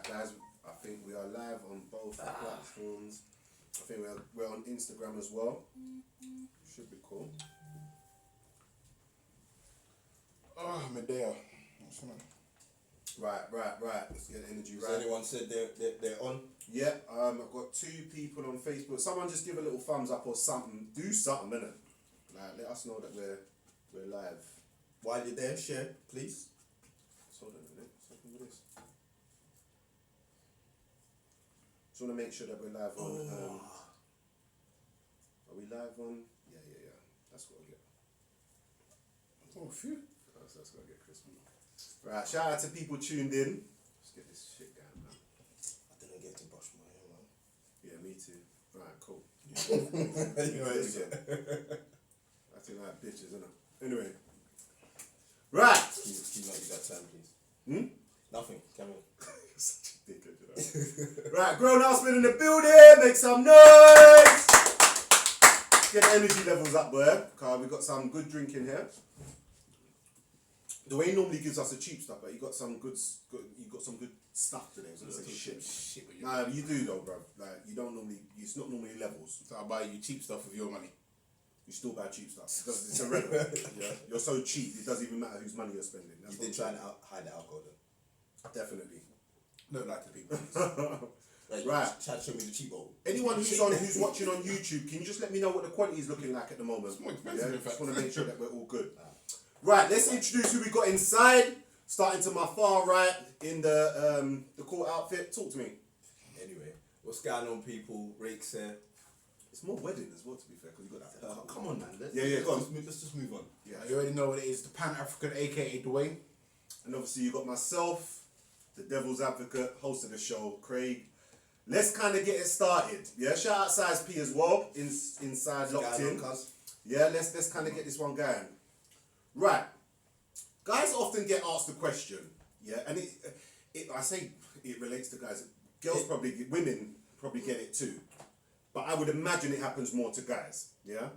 Guys, I think we are live on both platforms. I think we're on Instagram as well. Should be cool. Oh, Medea. Right. Let's get the energy right. Has anyone said they're on? Yeah, I've got 2 people on Facebook. Someone just give a little thumbs up or something. Do something, innit? Like, let us know that we're live. While you're there, share, please. Hold on a minute. What's happening with this? Just want to make sure that we're live on. Are we live on? Yeah. That's what we get. Oh, phew. That's got to get crispy. Right, shout out to people tuned in. Let's get this shit going, man. I didn't get to brush my hair, man. Yeah, me too. Right, cool. Anyways. Acting like bitches, innit? Anyway. Right. Excuse me, you got time, please. Nothing, come on. You're such a dickhead, you know. Right, grown ups been in the building. Make some noise. Get the energy levels up, boy. Cause we got some good drinking here. Dwayne normally gives us the cheap stuff, but you got some good stuff today. I was gonna say shit. Nah, you do though, bro. Like you don't normally. It's not normally levels. So I buy you cheap stuff with your money. You still buy cheap stuff because it's irrelevant. Yeah, you're so cheap. It doesn't even matter whose money you're spending. That's You did try and hide the alcohol though. Definitely. Don't like the people. Right. Chad, show me the cheap bowl. Anyone who's watching on YouTube, can you just let me know what the quality is looking like at the moment? It's more expensive, in fact. Just want to make sure that we're all good. Right, let's introduce who we got inside. Starting to my far right in the court outfit. Talk to me. Anyway, what's going on, people? Rakes here. It's more wedding as well, to be fair, because you got that. Come on, man. Go on. Let's just move on. Yeah, You already know what it is. The Pan-African, a.k.a. Dwayne. and obviously you got myself, the Devil's Advocate, host of the show, Craig. Let's kind of get it started. Yeah, shout out Size P as well, inside locked in. Yeah, let's kind of get this one going. Right, guys often get asked the question, yeah, and I say it relates to guys. Women probably get it too, but I would imagine it happens more to guys. Yeah,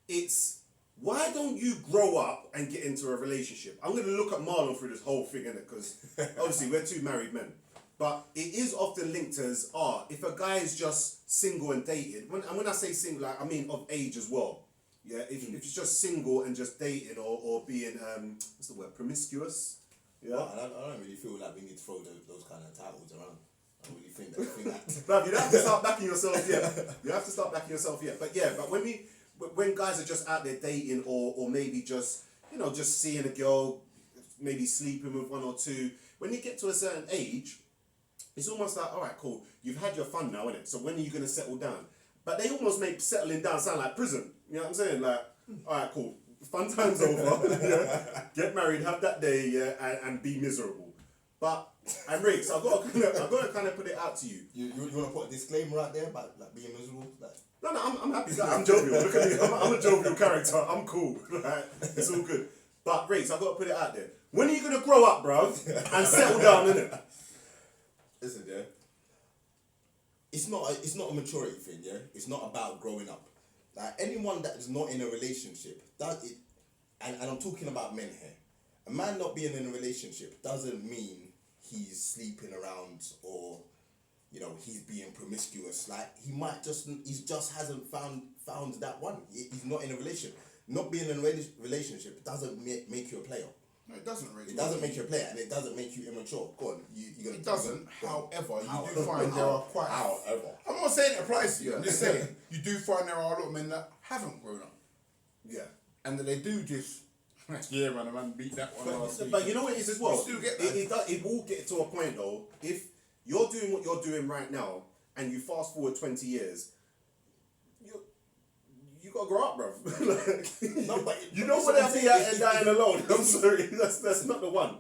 it's why don't you grow up and get into a relationship? I'm going to look at Marlon through this whole thing, innit? Because obviously we're 2 married men. But it is often linked as, if a guy is just single and dated, when I say single, like, I mean of age as well. Yeah, if it's just single and just dating or being, what's the word, promiscuous? Yeah. Well, I don't really feel like we need to throw those kind of titles around. I don't really think that. Bruv, you don't have to start backing yourself yet. But yeah, but when guys are just out there dating or maybe just, just seeing a girl, maybe sleeping with 1 or 2, when you get to a certain age, it's almost like, all right, cool, you've had your fun now, innit? So when are you going to settle down? But they almost make settling down sound like prison. You know what I'm saying? Like, all right, cool, fun time's over. Yeah? Get married, have that day, yeah, and be miserable. But I'm Rick, so I've got to kind of put it out to you. You want to put a disclaimer out there about like being miserable? Like, No, I'm happy. I'm jovial. Look at me. I'm a jovial character. I'm cool. Right? It's all good. But Rick, so I've got to put it out there. When are you going to grow up, bro, and settle down, innit? Listen, yeah. It's not a maturity thing, yeah. It's not about growing up. Like anyone that is not in a relationship, and I'm talking about men here. A man not being in a relationship doesn't mean he's sleeping around or, he's being promiscuous. Like he just hasn't found that one. He's not in a relationship. Not being in a relationship doesn't make you a player. No, it doesn't really. It doesn't make you a player, and it doesn't make you immature. Go on, It doesn't. However, you do find there are quite. However, I'm not saying it applies to you. I'm just saying you do find there are a lot of men that haven't grown up. Yeah. And that they do just. Yeah, man, a man beat that one last week. But you know what it is as well? You still get that. It will get to a point though, if you're doing what you're doing right now and you fast forward 20 years, you gotta grow up, bruv. no, but you don't want to be out there dying alone. I'm sorry, that's not the one.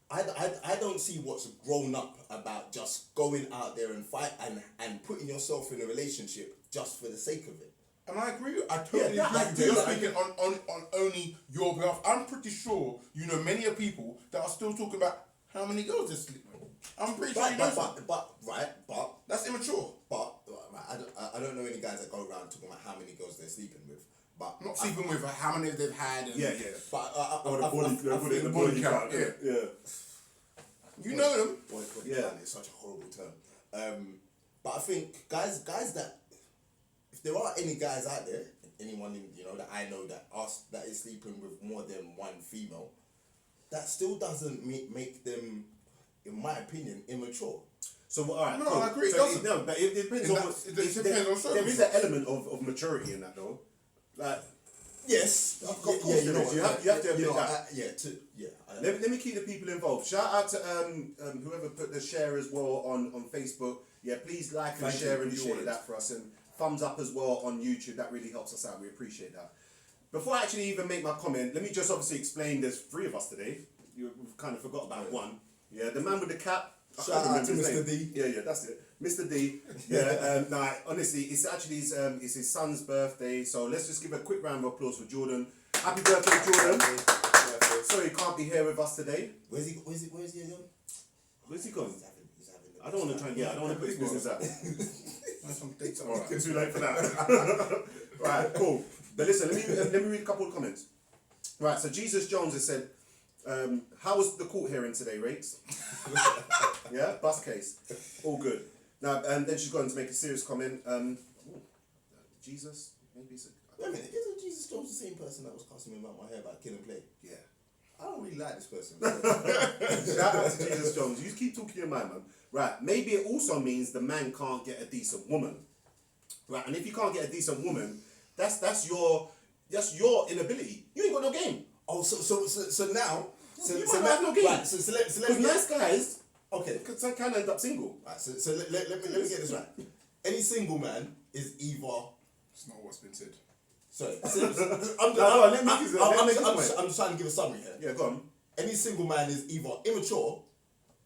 I don't see what's grown up about just going out there and fight and putting yourself in a relationship just for the sake of it. And I agree. I totally agree. You're speaking on only your behalf. I'm pretty sure you know many of people that are still talking about how many girls they sleep with. I'm pretty sure you know. But that's immature. But I don't know any guys that go around talking about how many girls they're sleeping with. But not sleeping with how many they've had. And yeah. But the body count. Yeah. You know them. Boycott Iran is such a horrible term. But I think guys that, if there are any guys out there, anyone that I know that is sleeping with more than one female, that still doesn't make them, in my opinion, immature. So all right, no, cool. I agree. So but it depends on. It depends on there is an element of maturity in that, though. Like, yes, of course there is. You have to admit that. Let me keep the people involved. Shout out to whoever put the share as well on Facebook. Yeah, please like and share and do all of that for us, and thumbs up as well on YouTube. That really helps us out. We appreciate that. Before I actually even make my comment, let me just obviously explain. There's 3 of us today. We've kind of forgot about one. Yeah, the man with the cap. Shout out to Mr. D. Yeah, that's it. Mr. D. Yeah, honestly, it's actually it's his son's birthday, so let's just give a quick round of applause for Jordan. Happy birthday, Jordan. Sorry, he can't be here with us today. Where's he again? Where's he gone? I don't want to try and I don't want to put his business out. Alright, it's too late for that. Right, cool. But listen, let me read a couple of comments. Right, so Jesus Jones has said, how was the court hearing today, Rakes? Yeah, bus case. All good. Now, and then she's going to make a serious comment. Jesus, maybe it's wait a minute, isn't Jesus Jones the same person that was cussing me about my hair about Kill and Play? Yeah. I don't really like this person. Shout out to Jesus Jones. You keep talking your mind, man. Right, maybe it also means the man can't get a decent woman. Right, and if you can't get a decent woman, that's your inability. You ain't got no game. Oh, so now... you might have no game. Right, so let me... nice guys... Okay. Can end up single. Right, so let me get this right. Any single man is either... It's not what's been said. Sorry. I'm just trying to give a summary here. Yeah, go on. Any single man is either immature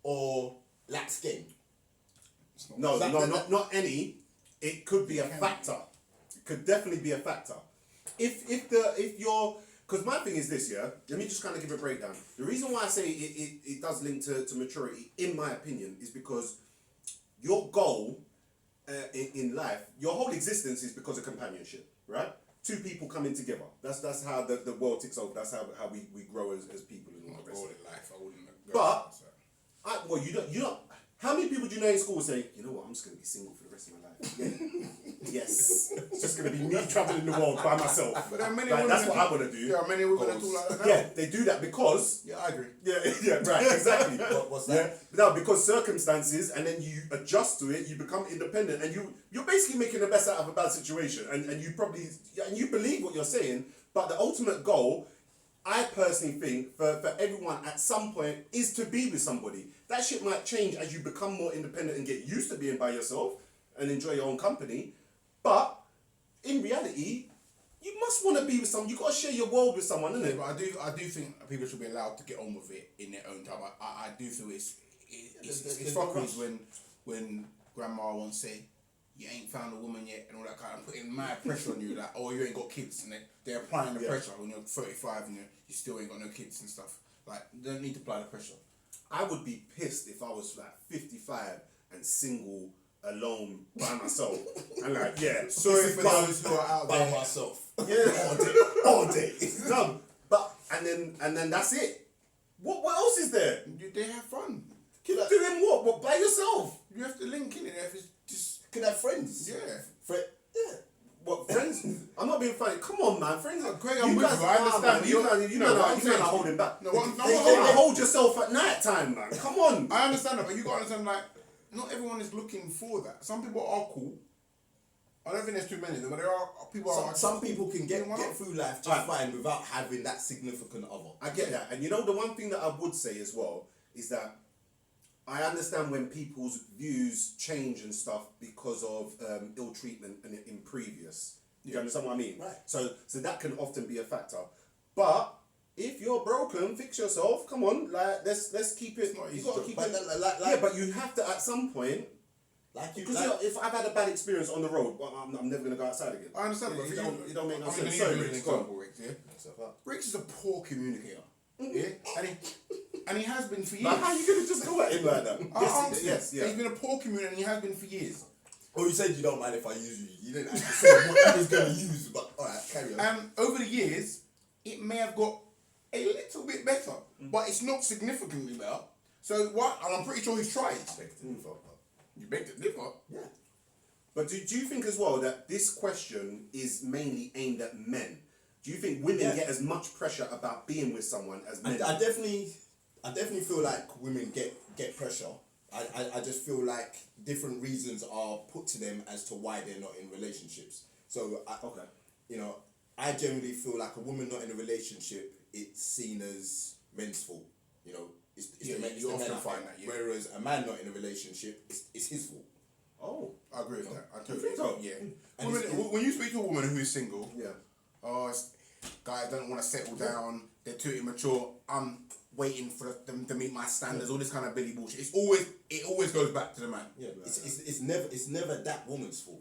or lacks game. Not any. It could be a factor. It could definitely be a factor. If you're... Because my thing is this, yeah? Let me just kind of give a breakdown. The reason why I say it does link to maturity, in my opinion, is because your goal in life, your whole existence is because of companionship, right? 2 people coming together. That's how the world ticks over. That's how we grow as people and all the rest. In life, I wouldn't go. But, you don't... How many people do you know in school say, you know what, I'm just going to be single for the rest of my life? Yeah. Yes. It's just going to be me travelling the world by myself. But there are many women that's what I want to do. There are many women that do like that now. Yeah, they do that because... Yeah, I agree. Yeah, right, exactly. What's that? Yeah. No, because circumstances, and then you adjust to it, you become independent, and you're basically making the best out of a bad situation, and you believe what you're saying, but the ultimate goal, I personally think, for everyone at some point, is to be with somebody. That shit might change as you become more independent and get used to being by yourself and enjoy your own company. But in reality, you must want to be with someone. You got to share your world with someone, innit? Yeah, but I do think people should be allowed to get on with it in their own time. I do feel it's fuckery when grandma won't say, you ain't found a woman yet and all that kind of putting mad pressure on you, like, oh, you ain't got kids, and they're applying the pressure when you're 35 and you still ain't got no kids and stuff. Like, they don't need to apply the pressure. I would be pissed if I was like 55 and single, alone, by myself. And like, yeah, sorry for those who are out there. By myself. Yeah, all day. No, but and then that's it. What else is there? They have fun. Doing what? What, by yourself? You have to link in it. If it's just can have friends. Yeah. Yeah. What, friends? I'm not being funny. Come on, man. Friends are great. I'm with you. I understand. You know, you're not holding back. No, hold yourself at night time, man. Come on. I understand that, but you got to understand, like, not everyone is looking for that. Some people are cool. I don't think there's too many of them, but there are people. Some people can get through life just fine without having that significant other. I get that, and you know the one thing that I would say as well is that I understand when people's views change and stuff because of ill treatment in previous. You understand what I mean? Right. So that can often be a factor. But if you're broken, fix yourself. Come on, like let's keep it. You got to keep it. Yeah, but you have to at some point. Because if I've had a bad experience on the road, well, I'm never gonna go outside again. I understand, but you don't make no sense. Sorry, Ricks, yeah? Ricks is a poor communicator. Yeah, and he has been for years. Like, how are you gonna just go at him like that? Yes. He's been a poor communicator, and he has been for years. Oh, you said you don't mind if I use you. You didn't actually say what he was gonna use, but alright, carry on. And over the years, it may have got a little bit better, but it's not significantly better. So what? And I'm pretty sure he's tried. You begged to differ. Yeah. But do you think as well that this question is mainly aimed at men? Do you think women get as much pressure about being with someone as men? I definitely feel like women get pressure. I just feel like different reasons are put to them as to why they're not in relationships. So I generally feel like a woman not in a relationship, it's seen as men's fault. You know, it's the men. You often find that. Yeah. Whereas a man not in a relationship, it's his fault. Oh, I agree with that. I totally think so? Yeah. And When you speak to a woman who is single, yeah, guys don't want to settle down. They're too immature. I'm waiting for them to meet my standards. All this kind of Billy bullshit. It always goes back to the man. Yeah, it's never that woman's fault.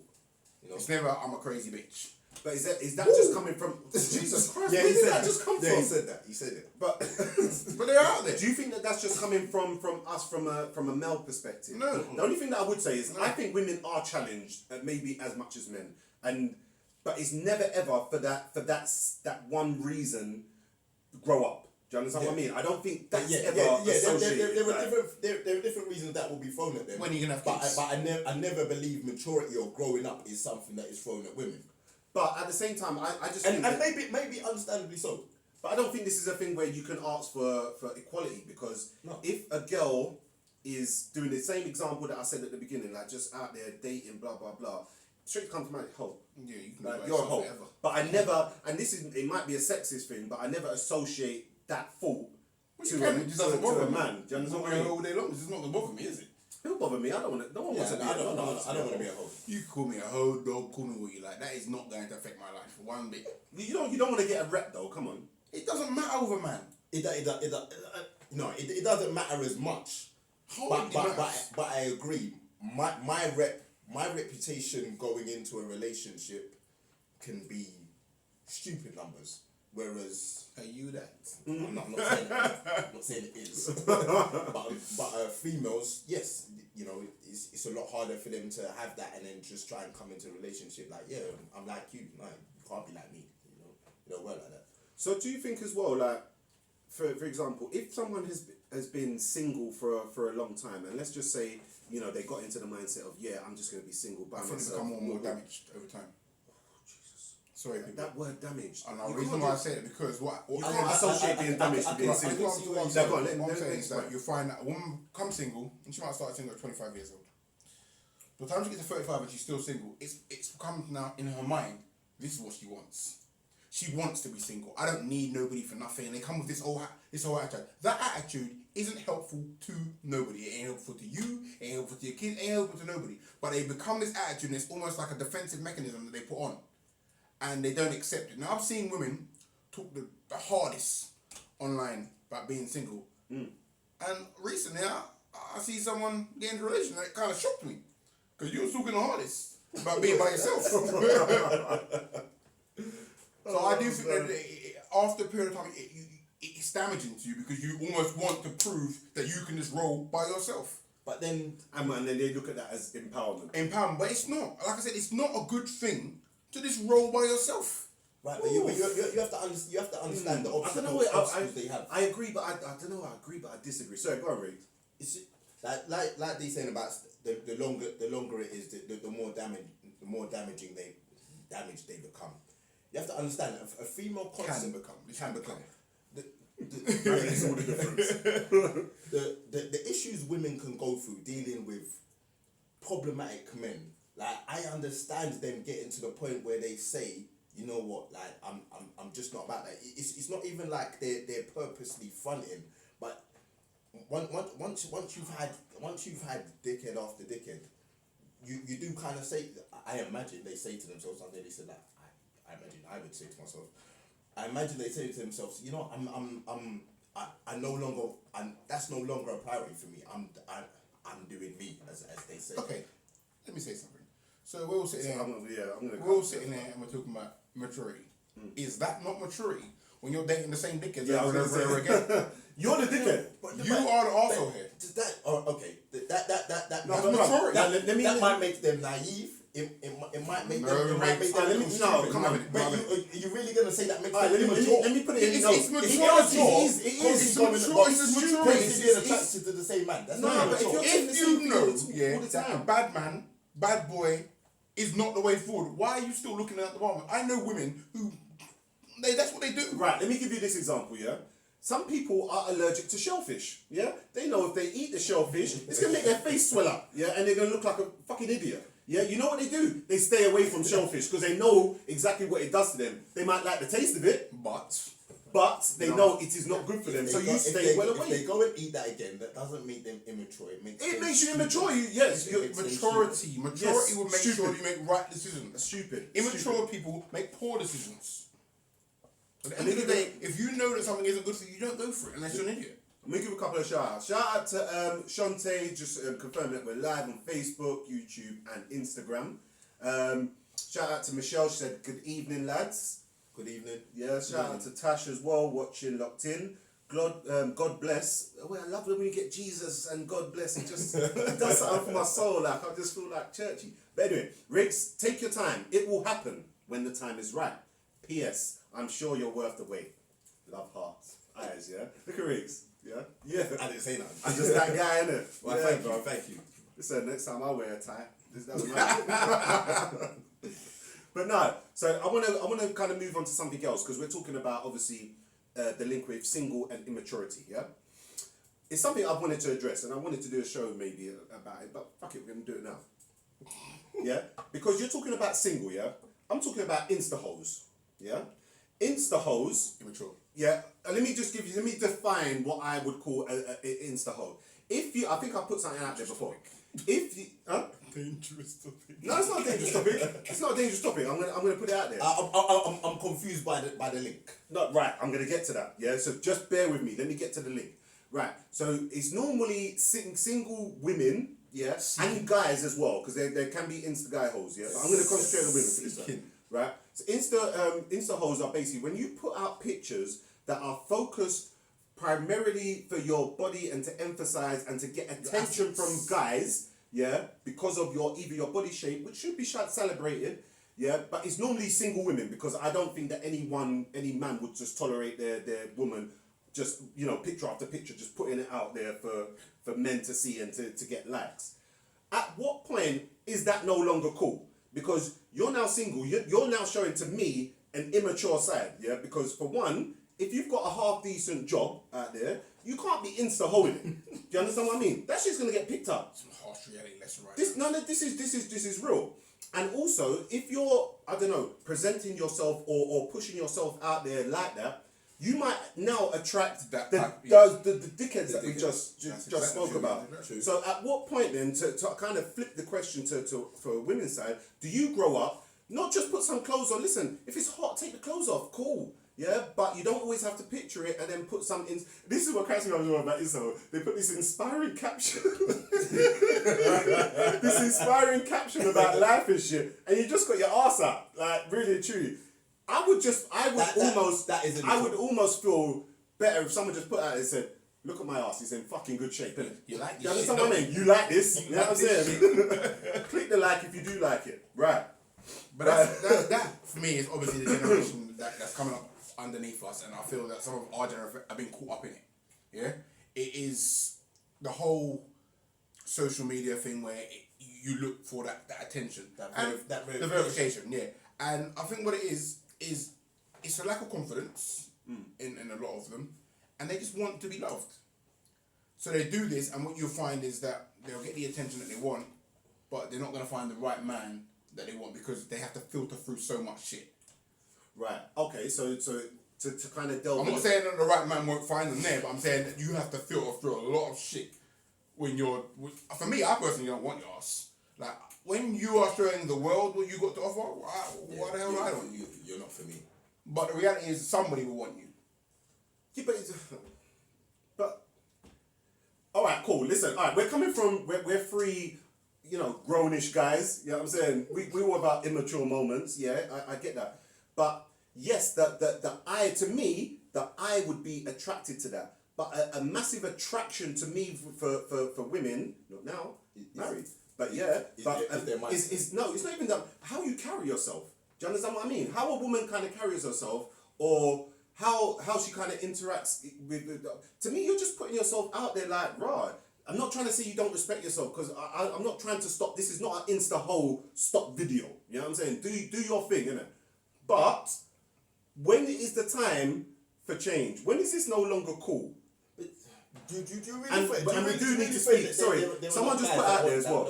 You know, it's never I'm a crazy bitch. But is that just coming from Jesus Christ? Yeah, Where did that just come from? Yeah, he said that. He said it. But But they're out there. do you think that that's just coming from us from a male perspective? No. The only thing that I would say is I think women are challenged maybe as much as men, but it's never ever for that one reason. Grow up. Do you understand what I mean? I don't think that's ever associated. There are different reasons that will be thrown at them. When you're gonna have kids. But I never believe maturity or growing up is something that is thrown at women. But at the same time, I just and think maybe understandably so. But I don't think this is a thing where you can ask for equality, because if a girl is doing the same example that I said at the beginning, like just out there dating, blah blah blah, straight comes to mind, hoe. Yeah, you can Like, you're a hoe. But I never, and it might be a sexist thing, but I never associate that fault to a man. Do you understand what I mean? All day long. It's not gonna bother me, is it? It'll bother me. I don't want to. No one wants to be. I don't want to be a hoe. You can call me a hoe, dog, call me what you like. That is not going to affect my life for one bit. You don't want to get a rep though. Come on. It doesn't matter with a man. It doesn't matter as much. But I agree. My reputation going into a relationship can be stupid numbers. Whereas Are you that? I'm not saying that. I'm not saying it is. but females, yes, you know, it's a lot harder for them to have that and then just try and come into a relationship like, yeah, I'm like you. No, you can't be like me. You don't work like that. So do you think as well, like, for example, if someone has been single for a long time, and let's just say, you know, they got into the mindset of, I'm just going to be single by myself. I think they become more and more damaged over time. Sorry, that word damaged. And the reason why I say it because what you can't associate being damaged to being single. What I'm saying is that you find that a woman becomes single and she might start single at 25 years old. By the time she gets to 35 and she's still single, it's become now in her mind, this is what she wants. She wants to be single. I don't need nobody for nothing. And they come with this whole attitude. That attitude isn't helpful to nobody. It ain't helpful to you. It ain't helpful to your kids. It ain't helpful to nobody. But they become this attitude and it's almost like a defensive mechanism that they put on. And they don't accept it. Now, I've seen women talk the hardest online about being single. And recently, I see someone get into a relationship that kind of shocked me. Because you were talking the hardest about being by yourself. So I do think that after a period of time, it's damaging to you because you almost want to prove that you can just roll by yourself. But then... And then they look at that as empowerment. Empowerment, but it's not. Like I said, it's not a good thing to just roll by yourself. Right, but you have to understand the obstacles they have. I agree, but I don't know. I agree, but I disagree. Sorry, go on, Rick. It's like they're saying about the longer it is, the more damaging they become. You have to understand a female can become. That makes all the difference. The issues women can go through dealing with problematic men. Like, I understand them getting to the point where they say, you know what, like I'm just not about that. It's not even like they're purposely fronting, but once you've had dickhead after dickhead, you do kind of say. I imagine they say to themselves, and they said that. I imagine I would say to myself. I imagine they say to themselves, you know, I no longer, that's no longer a priority for me. I'm doing me, as they say. Okay, let me say something. So we're all sitting there. We're all sitting there and we're talking about maturity. Is that not maturity when you're dating the same dickhead over and over again? You're the dickhead. You are the arsehole here. Okay. That's maturity. That might make them naive. It might make them. Come on. Are you really gonna say that makes them immature? Let me put it in. It's mature. It being attracted to the same man. That's not but if you know, that a bad man, bad boy, is not the way forward, why are you still looking at the moment? I know women who, that's what they do. Right, let me give you this example, yeah? Some people are allergic to shellfish, yeah? They know if they eat the shellfish, it's going to make their face swell up, yeah? And they're going to look like a fucking idiot. Yeah, you know what they do? They stay away from shellfish because they know exactly what it does to them. They might like the taste of it, but they know it is not good for them. So you stay well away. If they go and eat that again, that doesn't make them immature. It makes you immature. Yes, maturity will make sure you make right decisions. That's stupid. Immature people make poor decisions. At the end of the day, if you know that something isn't good for you, you don't go for it unless you're an idiot. I'm going to give a couple of shout outs. Shout out to Shantae, just confirming that we're live on Facebook, YouTube and Instagram. Shout out to Michelle, she said, good evening lads. Good evening. Yeah, shout out to Tash as well, watching, locked in. God bless. Well, I love when we get Jesus and God bless. It just it does something for my soul. Like, I just feel like churchy. But anyway, Riggs, take your time. It will happen when the time is right. P.S. I'm sure you're worth the wait. Love hearts. Eyes, yeah? Look at Riggs. Yeah. I didn't say nothing. I'm just that guy, innit? Well, yeah, thank you. Listen, next time I wear a tie. This doesn't matter. But no, so I wanna kind of move on to something else because we're talking about obviously the link with single and immaturity. Yeah, it's something I've wanted to address, and I wanted to do a show maybe about it, but fuck it, we're gonna do it now. Yeah, because you're talking about single. Yeah, I'm talking about insta hoes. Yeah, insta hoes. Immature. Yeah, let me define what I would call a insta hoe. I think I put something out there before. Dangerous topic. No, it's not a dangerous topic. It's not a dangerous topic. I'm gonna put it out there. I'm confused by the link. No, right. I'm gonna get to that. Yeah. So just bear with me. Let me get to the link. Right. So it's normally single women. Yeah. And guys as well, because there can be insta guy hoes. Yeah. But I'm gonna concentrate on women for this one. Right. So insta hoes are basically when you put out pictures that are focused primarily for your body and to emphasize and to get attention from guys. Yeah, because of either your body shape, which should be celebrated, yeah, but it's normally single women because I don't think that any man would just tolerate their woman just, picture after picture, just putting it out there for men to see and to get likes. At what point is that no longer cool? Because you're now single, you're now showing to me an immature side, yeah, because for one, if you've got a half decent job out there, you can't be insta-hoeing it. Do you understand what I mean? That shit's gonna get picked up. Some harsh reality lesson right This is real. And also, if you're, I don't know, presenting yourself or pushing yourself out there like that, you might now attract the dickheads that we just spoke about. So at what point then, to kind of flip the question for women's side, do you grow up, not just put some clothes on, listen, if it's hot, take the clothes off, cool. Yeah, but you don't always have to picture it and then put some in. This is what cracks me up about Israel. They put this inspiring caption. This inspiring caption about life and shit, and you just got your arse up, like really and truly. I would almost feel better if someone just put out and said, "Look at my arse. It's in fucking good shape." Innit? You like this? You understand what I mean? You like this? You know what I'm saying? Click the like if you do like it, right? But that for me is obviously the generation that's coming up underneath us, and I feel that some of our generation have been caught up in it. Yeah, it is the whole social media thing where you look for that attention, the verification. Yeah, and I think what it is it's a lack of confidence in a lot of them, and they just want to be loved. So they do this, and what you'll find is that they'll get the attention that they want, but they're not going to find the right man that they want because they have to filter through so much shit. Right. Okay. So to kind of delve. I'm not saying that the right man won't find them there, but I'm saying that you have to filter through a lot of shit when you're. For me, I personally don't want your ass. Like when you are showing the world what you got to offer, why the hell I don't? You're not for me. But the reality is, somebody will want you. Yeah, but all right, cool. Listen, all right, we're coming from we're three, grownish guys. You know what I'm saying? We were about immature moments. Yeah, I get that. But yes, the eye would be attracted to that. But a massive attraction to me for women, not now, married. But yeah, it's not even that. How you carry yourself. Do you understand what I mean? How a woman kind of carries herself, or how she kind of interacts with to me, you're just putting yourself out there like, rah. I'm not trying to say you don't respect yourself because I'm not trying to stop. This is not an Insta hole stop video. You know what I'm saying? Do your thing, innit? But when is the time for change? When is this no longer cool? Do you really And we do need to speak. Sorry, someone just put out there as well.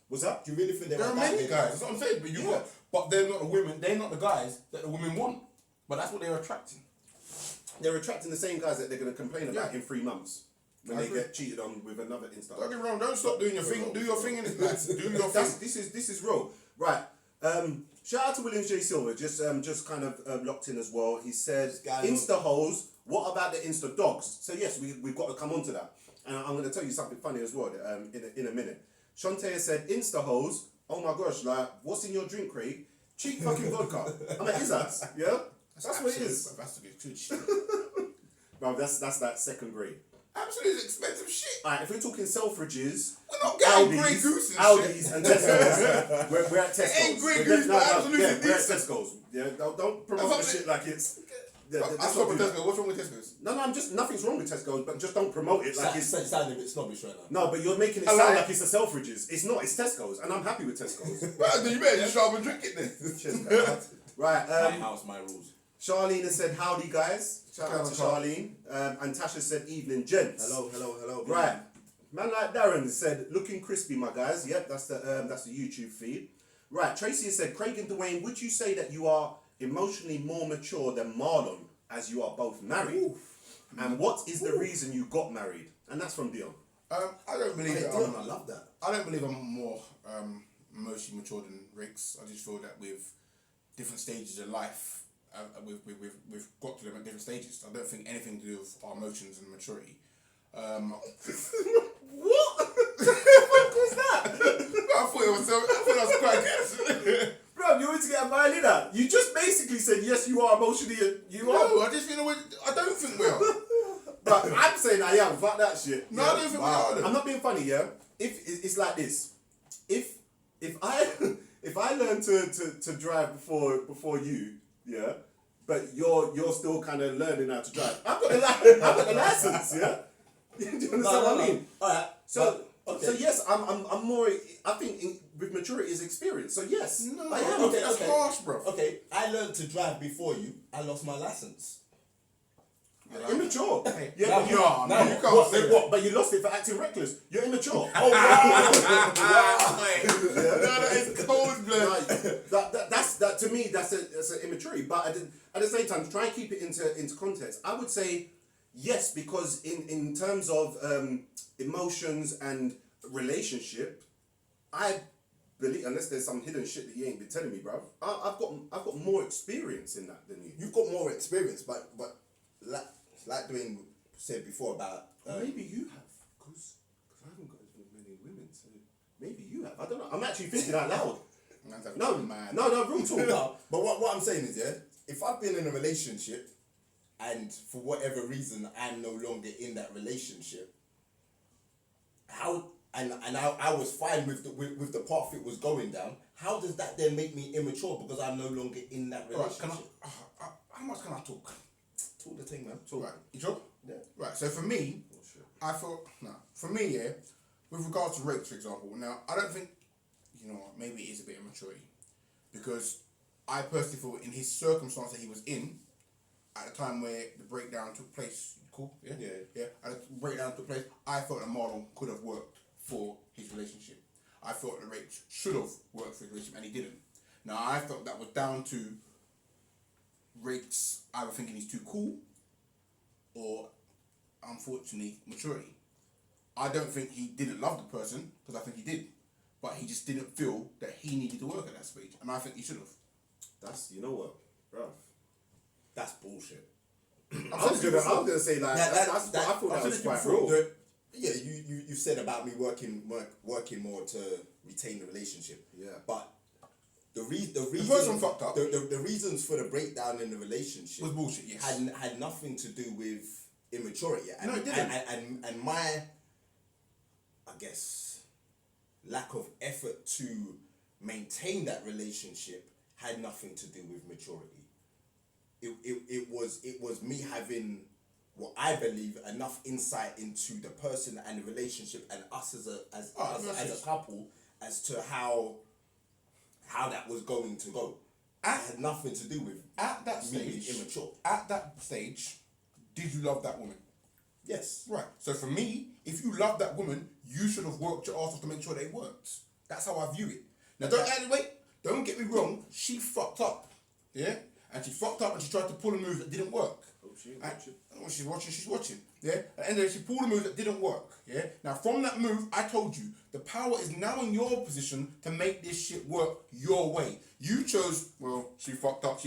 What's that? Do you really think there are many guys? That's what I'm saying. But but they're not the women. They're not the guys that the women want. But that's what they're attracting. They're attracting the same guys that they're going to complain about in 3 months when they get cheated on with another Insta. Don't get me wrong. Don't stop doing your thing. Do your thing in it, lads. Do your thing. This is real, right? Shout out to Williams J Silver, just kind of locked in as well. He said, Insta hoes. What about the Insta dogs? So yes, we've got to come on to that, and I'm going to tell you something funny as well. In a minute, Shantae said, Insta hoes. Oh my gosh, like what's in your drink, Craig? Cheap fucking vodka. I'm like, is that? Yeah, that's what it is. That's the good shit. Bro, that's that second grade. Absolutely expensive shit. Alright, if we're talking Selfridges, we're not getting Grey Goose and Aldi's and Tesco's. we're at Tesco's. It ain't Grey Goose, but absolutely we're at Tesco's. Yeah, don't promote the shit like it's. I stop at Tesco's. What's wrong with Tesco's? No, I'm just nothing's wrong with Tesco's, but just don't promote it like it's sounding a bit snobbish right now. No, but you're making it sound like it's a Selfridges. It's not. It's Tesco's, and I'm happy with Tesco's. Well, then you better just shut up and drink it then. Right. My house, my rules. Charlene has said howdy guys. Shout out to Charlene. And Tasha said evening gents. Hello. Right. Man like Darren said looking crispy my guys. Yep, that's the YouTube feed. Right. Tracy has said Craig and Dwayne, would you say that you are emotionally more mature than Marlon as you are both married? Oof. And what is the reason you got married? And that's from Dion. I don't believe Dion, I love that. I don't believe I'm more emotionally mature than Riggs. I just feel that with different stages of life, we've got to them at different stages. I don't think anything to do with our emotions and maturity. What? the fuck was that? I thought it was quite good. Bro, you want to get a violin out? You just basically said yes, you are emotionally. No, I just I don't think we are. But I'm saying I am. Fuck that shit. No, I don't think we are. I'm not being funny, yeah. If it's like this, if I learn to drive before you, yeah, but you're still kind of learning how to drive. I've got the license, yeah. Do you understand what I mean? All right. So yes, I'm more. I think with maturity is experience. So yes, no, I am. Okay, that's harsh, bro. Okay, I learned to drive before you. I lost my license. Immature. Yeah, but you can't say what? But you lost it for acting reckless. You're immature. Oh wow! No, that is cold blood. That to me. That's an immaturity. But at the same time, try and keep it into context. I would say yes, because in terms of emotions and relationship, I believe, unless there's some hidden shit that you ain't been telling me, bruv, I've got more experience in that than you. You've got more experience, but like Dwayne said before about maybe you have, because I haven't got as many women, so maybe you have. I don't know. I'm actually thinking out loud. No, real talk. No, but what I'm saying is, yeah, if I've been in a relationship and for whatever reason I'm no longer in that relationship, I was fine with the path it was going down. How does that then make me immature because I'm no longer in that relationship? Right, how much can I talk? Talk the thing, man. Right, you sure? Yeah. Right. So for me, I thought for me, yeah, with regards to rates, for example. Now I don't think, maybe it is a bit of maturity, because I personally thought in his circumstance that he was in, at the time where the breakdown took place. Cool. Yeah. At the breakdown took place, I thought the model could have worked for his relationship. I thought the rates should have worked for his relationship, and he didn't. Now I thought that was down to Riggs either thinking he's too cool, or unfortunately maturity. I don't think he didn't love the person, because I think he did, but he just didn't feel that he needed to work at that stage, and I think he should have. That's, you know what, bruv, that's bullshit. I was gonna say like I thought that was quite real. Yeah, you said about me working more to retain the relationship. Yeah, but the reason the person fucked up. The reasons for the breakdown in the relationship was bullshit. Yes, had nothing to do with immaturity. And, no, it didn't. And my, I guess, lack of effort to maintain that relationship had nothing to do with maturity. it was me having what I believe enough insight into the person and the relationship and us as a couple as to how that was going to go. It had nothing to do with at that me stage, being immature. At that stage, did you love that woman? Yes. Right. So for me, if you love that woman, you should have worked your ass off to make sure they worked. That's how I view it. Now don't get me wrong, she fucked up. Yeah? And she fucked up and she tried to pull a move that didn't work. She's watching. Yeah? At the end of the day, she pulled a move that didn't work. Yeah? Now from that move, I told you, the power is now in your position to make this shit work your way. You chose, well, she fucked up.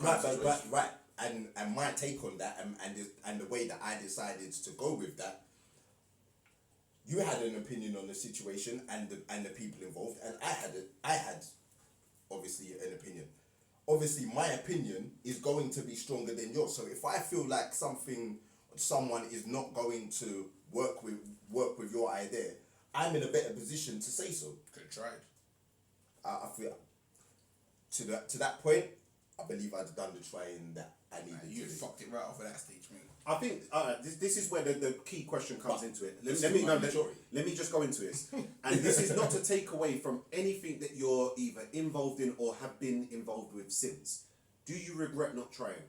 Right. And my take on that and the way that I decided to go with that, you had an opinion on the situation and the people involved, and I had obviously an opinion. Obviously, my opinion is going to be stronger than yours. So if I feel like someone is not going to work with your idea, I'm in a better position to say so. Could have tried. I feel to that point, I believe I'd done the trying that I needed. You fucked it right off of that stage, man. I think this is where the key question comes into it. Let me just go into this. And this is not to take away from anything that you're either involved in or have been involved with since. Do you regret not trying?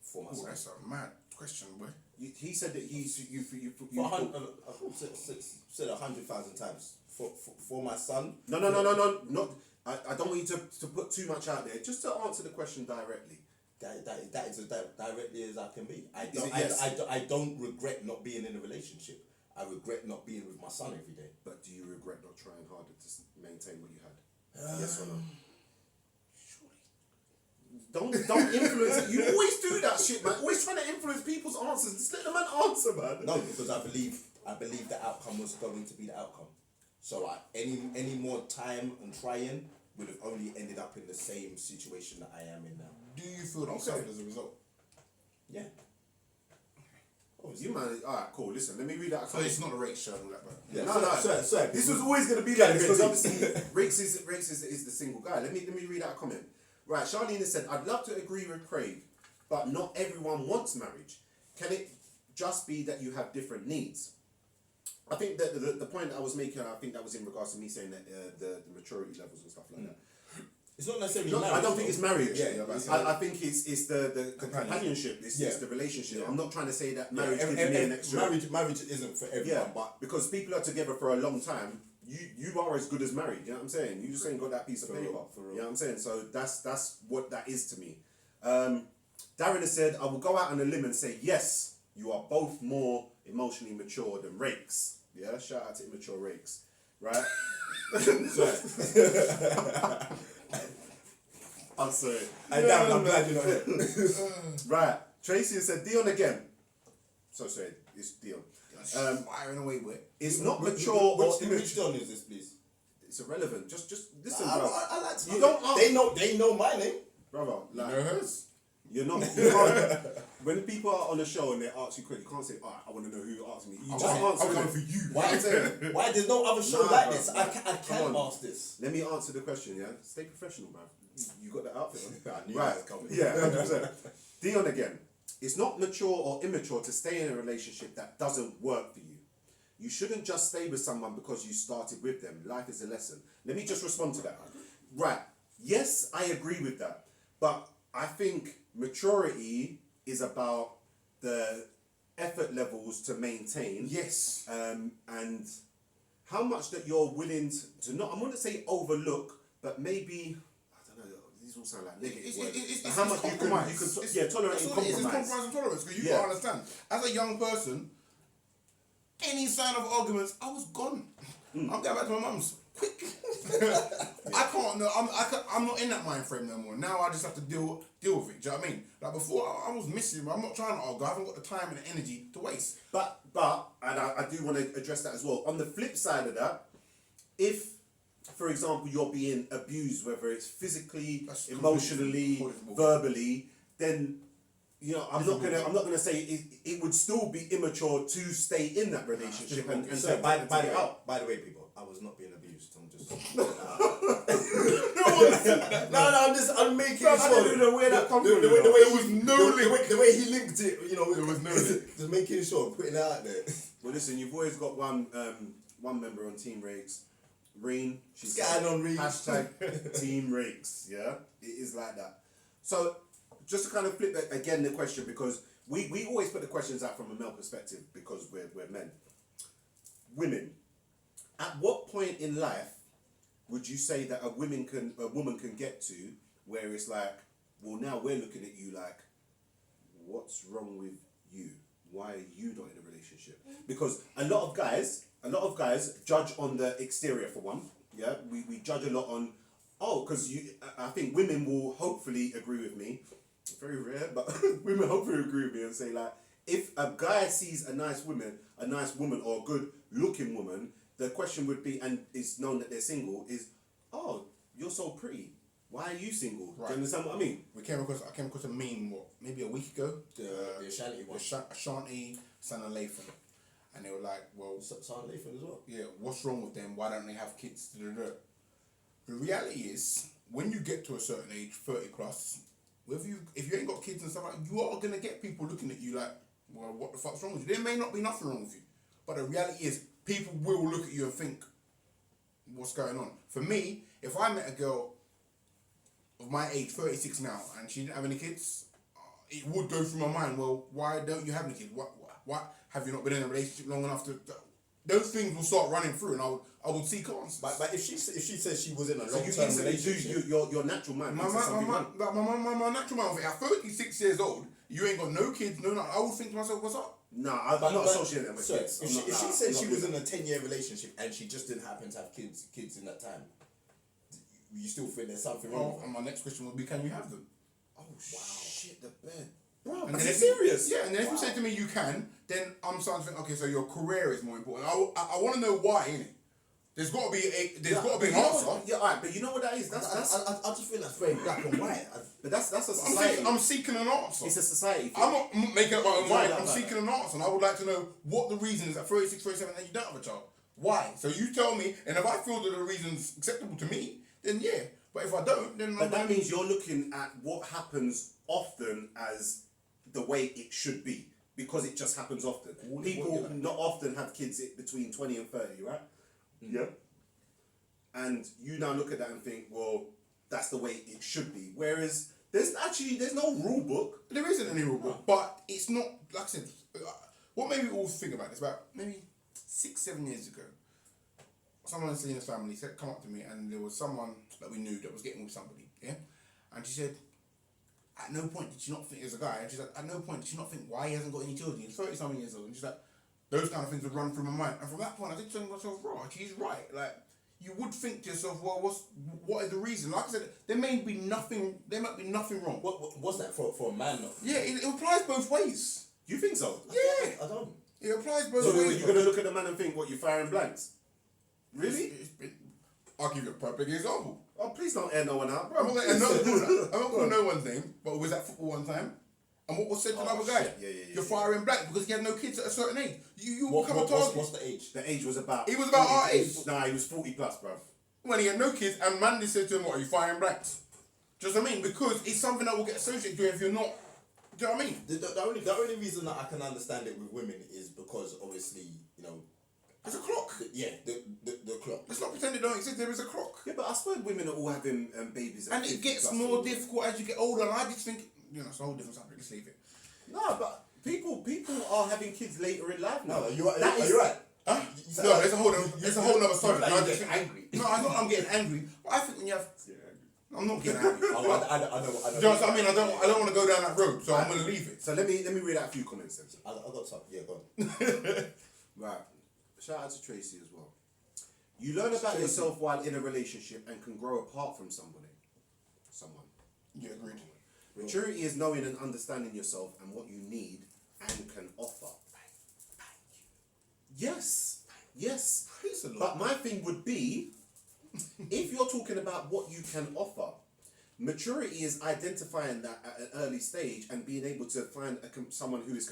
For myself. That's a mad question, boy. He said that you said 100,000 times for my son. No. Not. I don't want you to put too much out there. Just to answer the question directly. That is as directly as I can be. I don't regret not being in a relationship. I regret not being with my son every day. But do you regret not trying harder to maintain what you had? Yes or no? Surely. Don't influence it. You always do that shit, man. Always trying to influence people's answers. Just let the man answer, man. No, because I believe the outcome was going to be the outcome. So any more time and trying would have only ended up in the same situation that I am in now. Do you feel that you suffered as a result? Yeah. You man, alright, cool. Listen, let me read that. So it's not a race show and all that, bro. Yeah. No. Sorry. This was always going to be like this because obviously Rakes is the single guy. Let me read out a comment. Right, Charlene has said, I'd love to agree with Craig, but not everyone wants marriage. Can it just be that you have different needs? I think that the point I was making, I think that was in regards to me saying that the maturity levels and stuff like that. It's not necessarily marriage. I don't think it's marriage. Yeah, I think it's the companionship. It's the relationship. Yeah. I'm not trying to say that marriage gives me an extra. Marriage isn't for everyone, but because people are together for a long time, you are as good as married. You know what I'm saying? You just ain't got that piece of paper. For real. You know what I'm saying? So that's what that is to me. Darren has said, I will go out on a limb and say yes, you are both more emotionally mature than Rakes. Yeah, shout out to Immature Rakes, right? I'm sorry. I'm glad you're not here. Right, Tracy has said Dion again. So sorry, it's Dion. Firing away with. It's not mature or which Dion is this, please? It's irrelevant. Just listen, bro. bro. I like to you don't. They know my name, brother. Like, you know hers. You're not. You can't, when people are on the show and they ask you quick, you can't say, "Alright, I want to know who asked me." You just answer. I'm coming for you. Why there's no other show like this? I can't ask this. Let me answer the question. Yeah, stay professional, man. You got the outfit on. I knew right? it was coming. Yeah, 100%. Dion again. It's not mature or immature to stay in a relationship that doesn't work for you. You shouldn't just stay with someone because you started with them. Life is a lesson. Let me just respond to that. Right. Yes, I agree with that. But I think maturity is about the effort levels to maintain. Yes. And how much that you're willing to not, I'm going to say overlook, but maybe, I don't know, these all sound like negative words. It's how much compromise. you can tolerate and compromise. It's compromise and tolerance, because you gotta understand, as a young person, any sign of arguments, I was gone. I'm going back to my mum's. Quick. I can't. No, I'm not in that mind frame no more. Now I just have to deal with it. Do you know what I mean? Like before, I was missing. I'm not trying to argue. I haven't got the time and the energy to waste. But and I do want to address that as well. On the flip side of that, if, for example, you're being abused, whether it's physically, emotionally, verbally, then you know, I'm not gonna say it would still be immature to stay in that relationship and So say by the get way, out. by the way, people, I was not being abused. I'm just. I'm making sure. I don't even know where that comes from. The way There was no the way he linked it, you know, There was no link. just making sure, putting it out there. Well, listen, you've always got one member on Team Rakes, Reen. She's Scan on Reen. hashtag Team Rakes. Yeah, it is like that. So, just to kind of flip that again the question, because we always put the questions out from a male perspective because we're men. Women, at what point in life would you say that a woman can get to where it's like, well, now we're looking at you like, what's wrong with you? Why are you not in a relationship? Because a lot of guys judge on the exterior for one. Yeah, we judge a lot on, because I think women will hopefully agree with me. Very rare, but women hopefully agree with me and say like, if a guy sees a nice woman or a good looking woman, the question would be, and it's known that they're single, is, oh, you're so pretty. Why are you single? Right. Do you understand what I mean? I came across a meme, maybe a week ago? The Ashanti one. Ashanti, Son and Lathan. And they were like, well, Son Lathan as well. yeah, what's wrong with them? Why don't they have kids? The reality is, when you get to a certain age, 30 plus, if you ain't got kids and stuff like that, you are going to get people looking at you like, well, what the fuck's wrong with you? There may not be nothing wrong with you. But the reality is, people will look at you and think, what's going on? For me, if I met a girl of my age, 36 now, and she didn't have any kids, it would go through my mind, well, why don't you have any kids? Why have you not been in a relationship long enough to... Those things will start running through, and I would seek answers. But if she says she was in a long So term relationship, your natural mind. My natural mind, at 36 years old, you ain't got no kids, no nothing. I would think to myself, what's up? No, I'm not associating that with sir, kids. if she said she was in a 10-year relationship and she just didn't happen to have kids in that time, you still think there's something wrong with her? And my next question would be, can you have them? Oh, shit, the bed. Bro, And is then it if serious? Yeah, and then if you say to me you can, then I'm starting to think, okay, so your career is more important. I want to know why, innit? There's got to be an answer. Yeah, alright, but you know what that is? I just think that's very black and white. But that's a society. I'm seeking an answer. It's a society thing. I'm not making up my own mind. I'm like seeking an answer, and I would like to know what the reason is at 36, 37 that you don't have a child. Why? So you tell me, and if I feel that the reason's acceptable to me, then yeah. But if I don't, then... But that means you're looking at what happens often as the way it should be. Because it just happens often. People not often have kids between 20 and 30, right? Mm-hmm. Yeah. And you now look at that and think, well, that's the way it should be. Whereas there's no rule book. There isn't any rule book, but it's not, like I said, what made me all think about this, about maybe 6-7 years ago, someone in Selena's family come up to me, and there was someone that we knew that was getting with somebody, yeah? And she said, at no point did she not think, as a guy, and she's like, at no point did she not think why he hasn't got any children. He's 30-something years old, and she's like, those kind of things would run through my mind. And from that point, I did think to myself, bro, she's right. Like, you would think to yourself, well, what is the reason? Like I said, there might be nothing wrong. What's that for a man though? Yeah, it applies both ways. You think so? Yeah. I don't. It applies both So ways. you're going to look at the man and think, what, you're firing blanks? Really? I'll give you a perfect example. Oh, please don't air no one out, bro. I'm not calling no one's name, but we was at football one time, and what was said to another guy? Yeah. You're firing black because he had no kids at a certain age. You become a target. What's the age? The age was about... He was about our age. Nah, he was 40 plus, bro. When he had no kids, and Mandy said to him, what, are you firing blacks? Do you know what I mean? Because it's something that will get associated to you if you're not. Do you know what I mean? The only reason that I can understand it with women is because obviously, you know, There's a clock. The clock. Let's not pretend it don't exist. There is a clock. Yeah, but I swear women are all having babies. And it gets more difficult as you get older. And I just think, it's a whole different subject. Let's leave it. No, but people are having kids later in life now. No, are you right? Huh? No, it's a whole other subject. Like I just getting think, angry. No, I know I'm getting angry. But I think when you have... I'm not getting angry. I know. Do you know what I mean? I don't want to go down that road, so I'm going to leave it. So let me read out a few comments then. I got some. Yeah, go on. Right. Shout out to Tracy as well. You learn about yourself while in a relationship and can grow apart from someone. Yeah, agreed. Maturity is knowing and understanding yourself and what you need and can offer. Yes. But my thing would be, if you're talking about what you can offer, Maturity is identifying that at an early stage and being able to find someone who is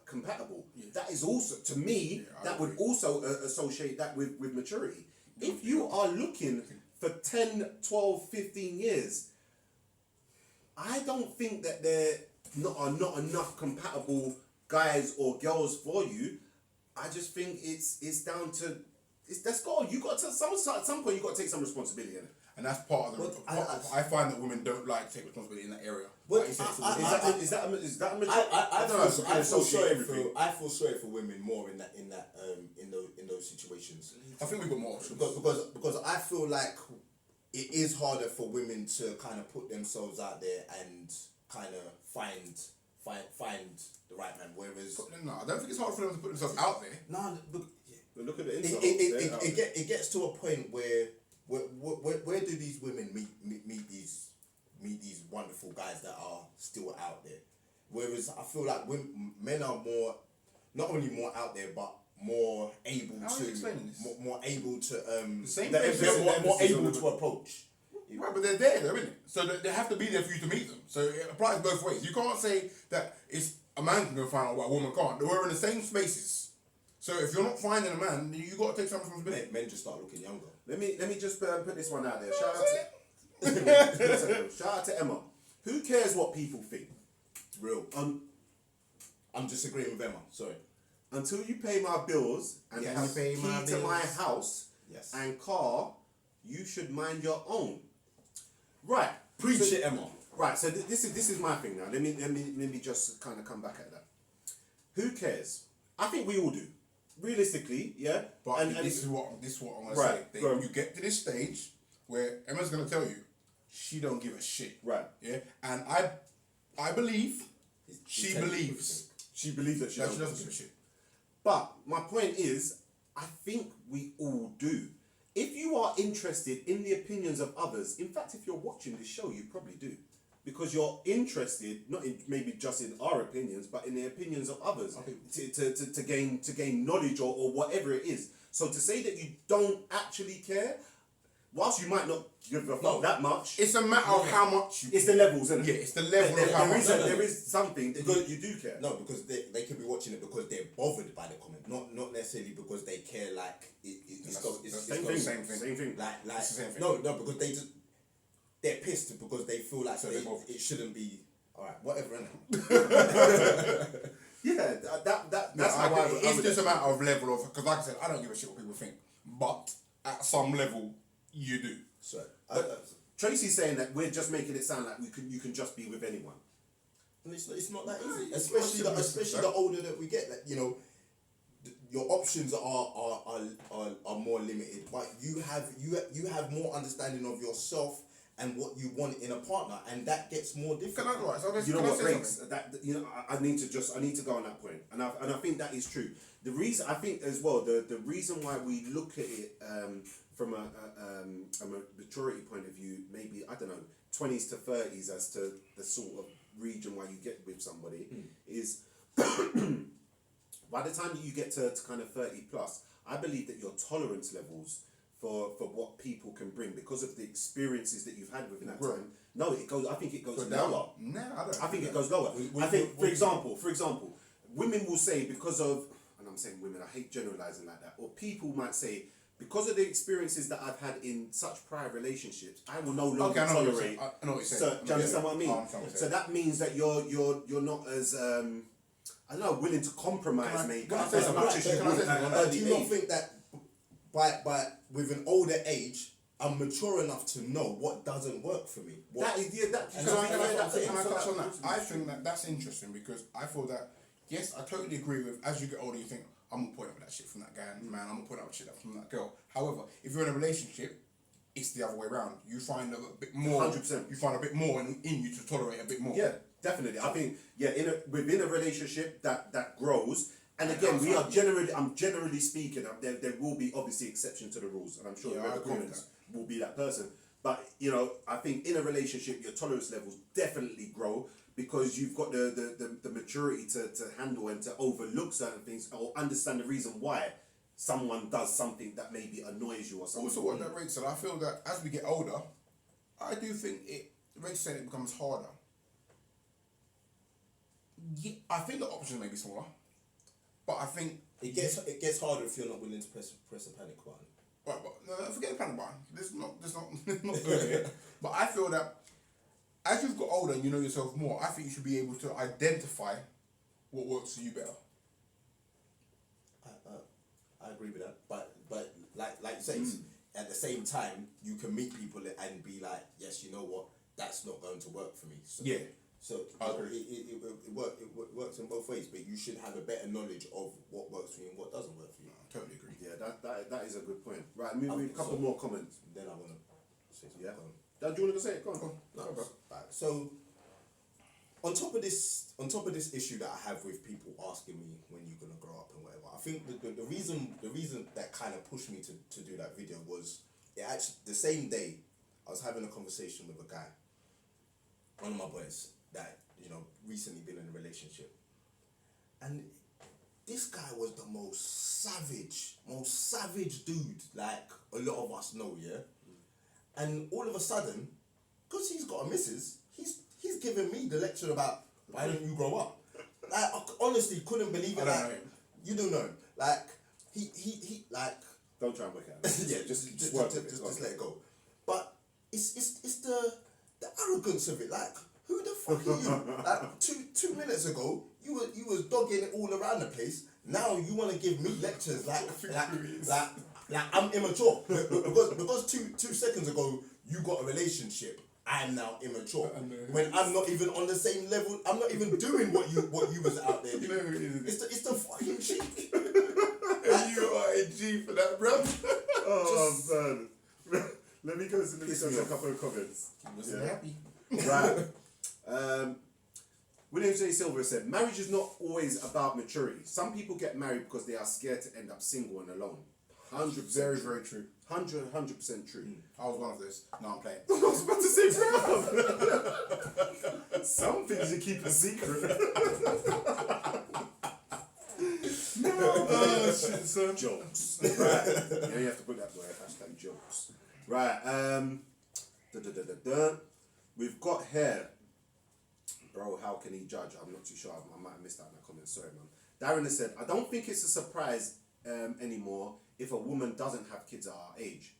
compatible. Yeah. That is also, to me, that would also associate that with maturity. If you are looking for 10, 12, 15 years, I don't think that there are not enough compatible guys or girls for you. I just think it's down to, let's go. You got to, at some point, you got to take some responsibility in it. And that's part of the. I find that women don't like to take responsibility in that area. Is that a mature? I feel sorry for women more in those situations. I think we've got more options because I feel like it is harder for women to kind of put themselves out there and kind of find the right man. Whereas no, I don't think it's hard for them to put themselves out there. No, look at the it gets to a point where do these women meet these wonderful guys that are still out there? Whereas I feel like men are more, not only more out there, but more able more able to approach. Right, but they're there, isn't it? So they have to be there for you to meet them. So it applies both ways. You can't say that it's a man can go find out what a woman can't. We're in the same spaces. So if you're not finding a man, then you got to take some responsibility. Men just start looking younger. Let me just put this one out there. Shout out to Emma. Who cares what people think? Real. I'm disagreeing with Emma. Sorry. Until you pay my bills and have key to my house and car, you should mind your own. Right. Preach it, Emma. Right. So this is my thing now. Let me just kind of come back at that. Who cares? I think we all do. Realistically, yeah. But this is what I'm gonna say. You get to this stage where Emma's gonna tell you she don't give a shit. Right. Yeah. And I believe she believes that she doesn't give a shit. But my point is, I think we all do. If you are interested in the opinions of others, in fact, if you're watching this show, you probably do. Because you're interested, not in maybe just in our opinions, but in the opinions of others to gain knowledge or whatever it is. So to say that you don't actually care, whilst you might not give a fuck that much, it's a matter of how much it's the levels, isn't it? Yeah, it's the level of how much. There is something that you do care. No, because they could be watching it because they're bothered by the comment, not necessarily because they care. Like it's the same thing. Like it's the same thing. No, because they're pissed because they feel like it shouldn't be. All right, whatever. Yeah, that's how I would. It's just a matter of level of, because like I said, I don't give a shit what people think, but at some level, you do. So Tracy's saying that we're just making it sound like you can just be with anyone. And it's not that easy, especially the older that we get. Like, you know, your options are more limited, but you have more understanding of yourself and what you want in a partner, and that gets more difficult. You know what breaks that? You know, I need to go on that point, and I think that is true. The reason I think as well, the reason why we look at it from a maturity point of view, maybe I don't know, 20s to 30s as to the sort of region why you get with somebody is by the time that you get to kind of 30 plus, I believe that your tolerance levels for what people can bring because of the experiences that you've had within that time. No, I think it goes lower. No, I don't. I think it goes lower. I think, for example, women will say because of, and I'm saying women, I hate generalizing like that, or people might say because of the experiences that I've had in such prior relationships, I will no longer tolerate. I know what you're saying. So, do you understand what I mean? So that means that you're not as I don't know, willing to compromise, maybe as much as you would. Do you not think that by with an older age, I'm mature enough to know what doesn't work for me? Can I touch on that? I think that's interesting because I feel that, yes, I totally agree with, as you get older, you think, I'm going to point up with that shit from that guy, and man, I'm going to point up with shit from that girl. However, if you're in a relationship, it's the other way around. You find a bit more. 100%. You find a bit more in you to tolerate a bit more. Yeah, definitely. I think within a relationship that grows. And again, I'm generally speaking. There will be obviously exceptions to the rules, and I'm sure whoever comments will be that person. But you know, I think in a relationship, your tolerance levels definitely grow because you've got the maturity to handle and to overlook certain things or understand the reason why someone does something that maybe annoys you or something. Also, what that Rachel said, I feel that as we get older, I do think Rachel said it becomes harder. Yeah, I think the options may be smaller, but I think it gets harder if you're not willing to press a panic button. Right, but no, forget the panic button. This is not good here. But I feel that as you've got older and you know yourself more, I think you should be able to identify what works for you better. I agree with that, but like you say, at the same time, you can meet people and be like, yes, you know what, that's not going to work for me. So, yeah. So it works in both ways, but you should have a better knowledge of what works for you and what doesn't work for you. I totally agree. Yeah, that is a good point. Right, moving a couple more comments. Then I want to say something. Yeah. Do you want to say it? Go on. No, right. So on top of this issue that I have with people asking me when you're gonna grow up and whatever, I think the reason that kind of pushed me to do that video was it actually the same day I was having a conversation with a guy, one of my boys that recently been in a relationship, and this guy was the most savage dude like a lot of us know, yeah. And all of a sudden, because he's got a missus, he's giving me the lecture about why don't you grow up. Like I honestly couldn't believe it. I don't know him. You do know him. Like he like. Don't try and work it out. Yeah, just let it go. But it's the arrogance of it. Like, who the fuck are you? Like two minutes ago, you was dogging it all around the place. Now you want to give me lectures like I'm immature because 2 seconds ago you got a relationship. I'm now immature when I'm not even on the same level. I'm not even doing what you was out there doing. You know who it is. It's the fucking cheek. You are a G for that, bro. Oh man. Let me go to a couple of comments. Wasn't happy. Right. William J. Silver said, marriage is not always about maturity. Some people get married because they are scared to end up single and alone. 100% Very, very true. 100% true. I was one of those. No, I'm playing. I was about to say, bro. Some things you keep a secret. Oh, shit, son. Jokes. Right. Yeah, you have to put that word. Hashtag jokes. Right. We've got here. Bro, how can he judge? I'm not too sure. I might have missed out in that comment. Sorry, man. Darren has said, I don't think it's a surprise anymore if a woman doesn't have kids at our age.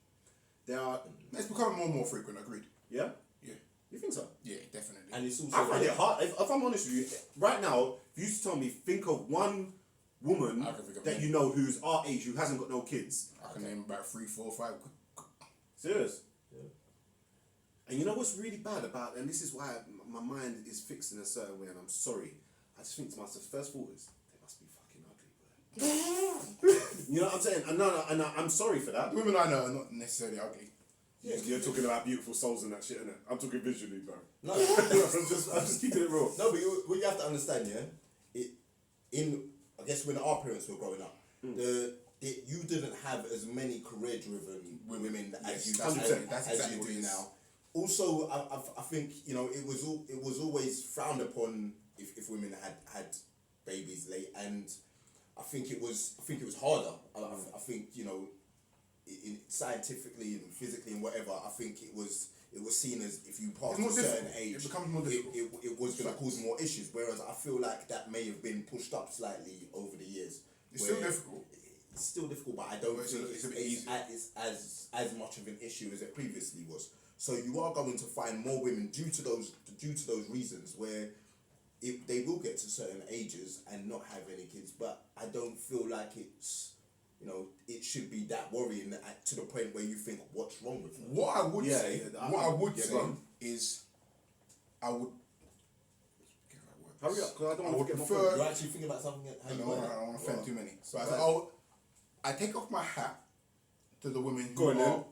It's becoming more and more frequent, agreed. Yeah? Yeah. You think so? Yeah, definitely. And it's also I find it hard. If I'm honest with you, right now, if you used to tell me, think of one woman I can think of that many. you know who's our age, who hasn't got no kids. I can name about 3, 4, 5. Serious? Yeah. And you know what's really bad about, and this is why my mind is fixed in a certain way, and I'm sorry. I just think to myself, first thought is, they must be fucking ugly, bro. You know what I'm saying? And I'm sorry for that. The women I know are not necessarily ugly. Yeah, you're talking about beautiful souls and that shit, innit? I'm talking visually, bro. No, I'm just keeping it raw. No, but what you have to understand, yeah, I guess when our parents were growing up, you didn't have as many career-driven women as you do now. Also, I think it was always frowned upon if women had babies late, and I think it was harder. I think scientifically and physically and whatever, I think it was seen as if you passed a certain age, it becomes more difficult. It was going to cause more issues. Whereas I feel like that may have been pushed up slightly over the years. It's still difficult. It's still difficult, but I don't think it's as much of an issue as it previously was. So you are going to find more women due to those reasons where they will get to certain ages and not have any kids. But I don't feel like it's it should be that worrying to the point where you think, what's wrong with them? What I would say is, I would. Hurry up, because I don't want to get prefer. You're actually thinking about something. I don't want to offend too many. So I take off my hat to the women who Go on, are.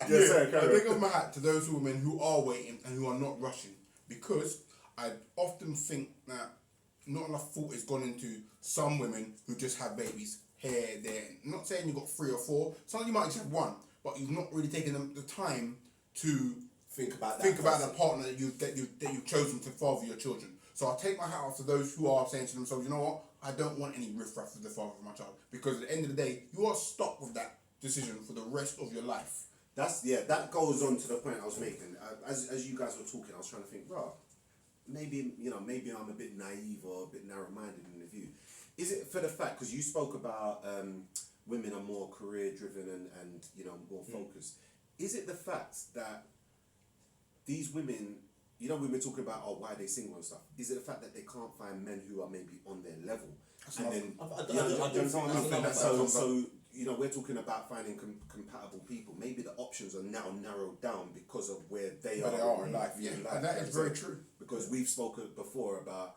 I take off my hat to those women who are waiting and who are not rushing, because I often think that not enough thought is gone into some women who just have babies here, there. I'm not saying you've got 3 or 4. Some you might just have 1, but you've not really taken the time to think about the partner that you've chosen to father your children. So I'll take my hat off to those who are saying to themselves, you know what, I don't want any riffraff with the father of my child, because at the end of the day, you are stuck with that decision for the rest of your life. That goes on to the point I was making. As you guys were talking, I was trying to think, bro, maybe I'm a bit naive or a bit narrow-minded in the view. Is it for the fact, because you spoke about women are more career-driven and more focused. Is it the fact that these women, when we're talking about why they single and stuff, is it the fact that they can't find men who are maybe on their level? We're talking about finding compatible people. Maybe the options are now narrowed down because of where they are in life. Yeah, and that is very true. Because we've spoken before about,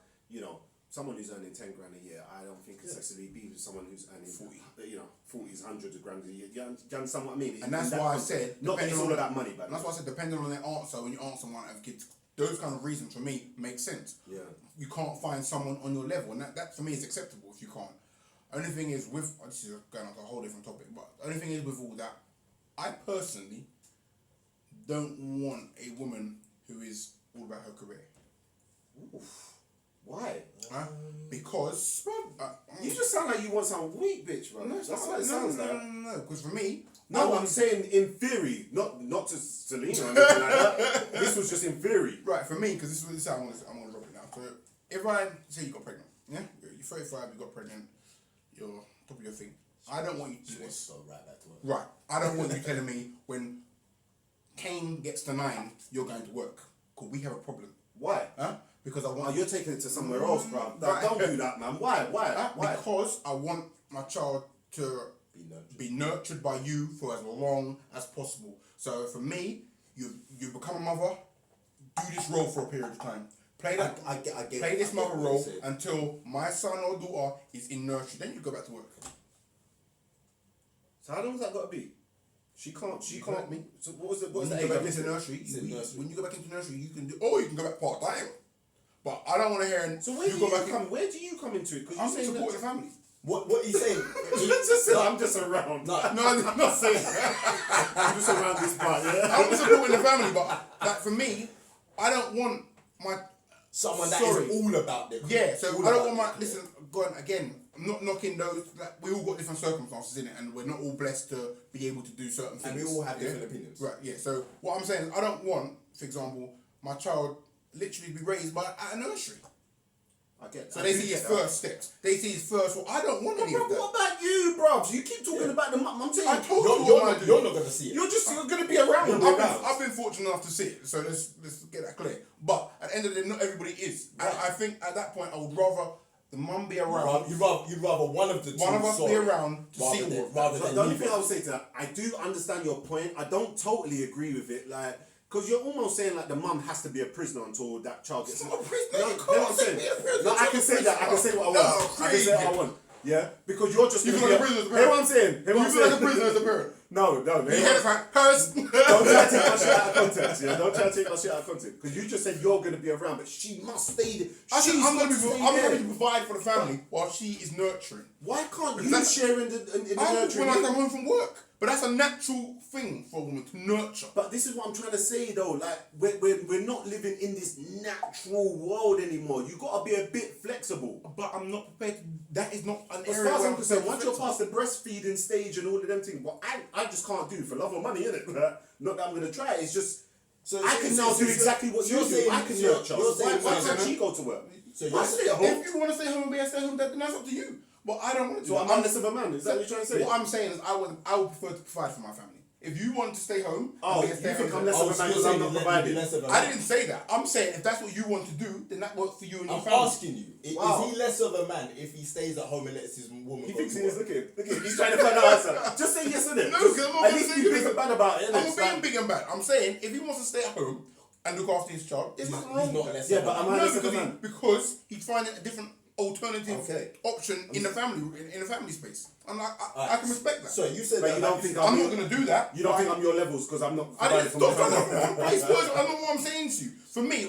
someone who's earning 10 grand a year. I don't think it's necessarily be with someone who's earning 40s, hundreds of grand a year. Do you understand what I mean? And that's why I said not that it's all about money, but that's why I said depending on their answer, when you answer someone have kids, those kind of reasons for me make sense. Yeah. You can't find someone on your level, and that for me is acceptable if you can't. Only thing is this is going on to a whole different topic, but the only thing is with all that, I personally don't want a woman who is all about her career. Oof. Why? Because you just sound like you want some weak bitch, bro. That's what it sounds like. No. Because for me, I'm saying in theory, not to Selena or anything like that. This was just in theory. Right, for me, because this is how I'm gonna drop it now. So if I say you got pregnant, yeah, you're 35, you got pregnant, you're top of your thing. I don't want you to do this. Right back to work. Right, I don't want you telling me when Kane gets to 9, you're going to work. Because we have a problem. Why? Because I want. You're taking it to somewhere else, bro. Don't do that, man. Why? Because I want my child to be nurtured by you for as long as possible. So for me, you become a mother, do this role for a period of time. Play this mother role until my son or daughter is in nursery. Then you go back to work. So how long has that got to be? She can't. Me. So what's the when age? you go back into nursery, when you go back into nursery, you can do. Or you can go back part time. But I don't want to hear. So where do you come into it? Because I'm supporting the family. What are you saying? I'm just around. No, I'm not saying. I'm just around this part. Yeah. I'm supporting the family, but like for me, I don't want someone that is all about their career. Yeah, so I don't want listen. Go on again. I'm not knocking those. Like, we all got different circumstances in it, and we're not all blessed to be able to do certain things. And we all have different opinions. Right. Yeah. So what I'm saying is, I don't want, for example, my child literally be raised at a nursery. I get that. So they see his first steps. They see his first. Well, I don't want any of that. What about you, bro? You keep talking about the mum. I'm saying I told you you're not going to see it. You're going to be around. I've been fortunate enough to see it. So let's get that clear. But at the end of the day, not everybody is. Right. I think at that point, I would rather the mum be around. You'd rather one of the two. One of us be around to see what. The only thing I would say to that, I do understand your point. I don't totally agree with it. Like, because you're almost saying like the mum has to be a prisoner until that child gets. It's not a prisoner. No, You can't say be a prisoner. No, I can say that. I can say what I want. I can say what I want. Yeah, because you're just. You feel like a prisoner as a parent. Hear what I'm saying? You feel like a prisoner as a parent. No. You hear the Paris? Don't try to take my shit out of context. Yeah, don't try to take my shit out of context. Because you just said you're going to be around, but she must stay there. I'm going to provide for the family while she is nurturing. Why can't you share in the nurturing? When I come home from work. But that's a natural thing for a woman to nurture. But this is what I'm trying to say though. Like we're not living in this natural world anymore. You gotta be a bit flexible. But I'm not prepared. That is not an as area. As far as I'm concerned, once you're past the breastfeeding stage and all of them things, what I just can't do for love or money, innit? Not that I'm gonna try. It's just I can now do exactly what you do. I can nurture. Why can't she go to work? So I stay at home. If you want to stay home and be a stay home, then that's up to you. But I don't want to. So I'm less of a man. Is that what you're trying to say? What I'm saying is, I would prefer to provide for my family. If you want to stay home, you think I'm less of a man because I'm not providing? I didn't say that. I'm saying if that's what you want to do, then that works for you and your family. I'm asking you, is he less of a man if he stays at home and lets his woman? He thinks he is. Look at him. He's trying to find out answer. Just say yes, innit? No, because I'm not at least be big and bad about it. I'm not being big and bad. I'm saying if he wants to stay at home and look after his child, there's nothing wrong with that. Yeah, but I'm less of a man because he's finding a different alternative option in the family space. And I can respect that. So you said but that you don't think I'm not going to do that. You don't think I'm your levels because I'm not. I didn't stop. I know what I'm saying to you. For me,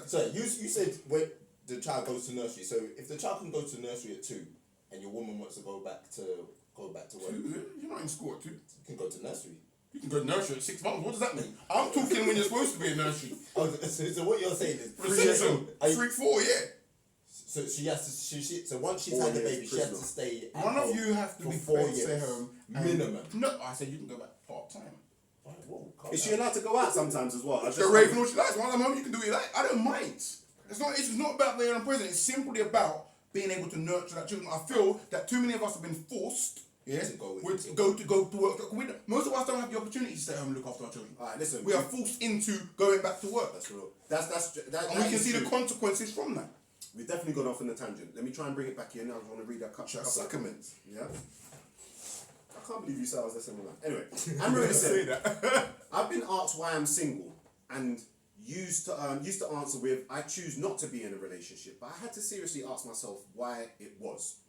so you said when the child goes to nursery. So if the child can go to nursery at 2, and your woman wants to go back to work, you're not in school at 2. You can go to nursery. You can go to nursery at 6 months. What does that mean? I'm talking when you're supposed to be in nursery. So what you're saying is 3, 4, yeah. So she has to. So once she's had the baby, she has to stay. One of you have to be 4 forced to years stay home minimum. No, I said you can go back part time. Is she allowed to go out sometimes as well? She can rave and all she likes. One of them home, you can do what you like. I don't mind. It's not about being in prison. It's simply about being able to nurture that children. I feel that too many of us have been forced. Yeah, to go to work. Most of us don't have the opportunity to stay home and look after our children. Alright, listen. We are forced into going back to work. That's real. That And we can see the consequences from that. We've definitely gone off on a tangent. Let me try and bring it back in. I just want to read that couple of comments. Yeah. I can't believe you said I was listening to that. Anyway, Amber said, I've been asked why I'm single and used to answer with, I choose not to be in a relationship, but I had to seriously ask myself why it was.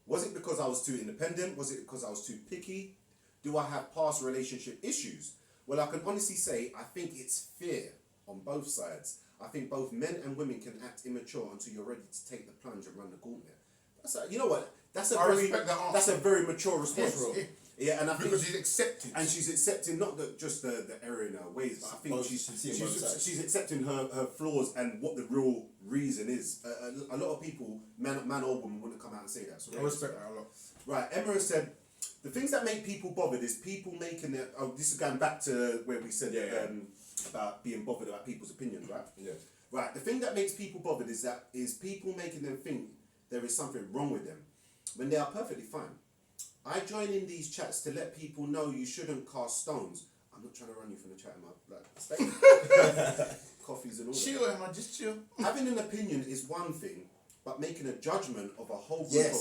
Was it because I was too independent? Was it because I was too picky? Do I have past relationship issues? Well, I can honestly say I think it's fear on both sides. I think both men and women can act immature until you're ready to take the plunge and run the gauntlet. You know what? That's a very mature response. Yeah, and I think because she's accepted, and she's accepting not just the error in her ways, but I think she's accepting her flaws and what the real reason is. A lot of people, man or woman, wouldn't come out and say that. So I respect that a lot. Right, Emma said, the things that make people bothered is people making it. Oh, this is going back to where we said about being bothered about people's opinions, right? Yeah. Right. The thing that makes people bothered is people making them think there is something wrong with them when they are perfectly fine. I join in these chats to let people know you shouldn't cast stones. I'm not trying to run you from the chat, Emma. Coffees and all chill, that. Emma, just chill. Having an opinion is one thing, but making a judgment of a whole group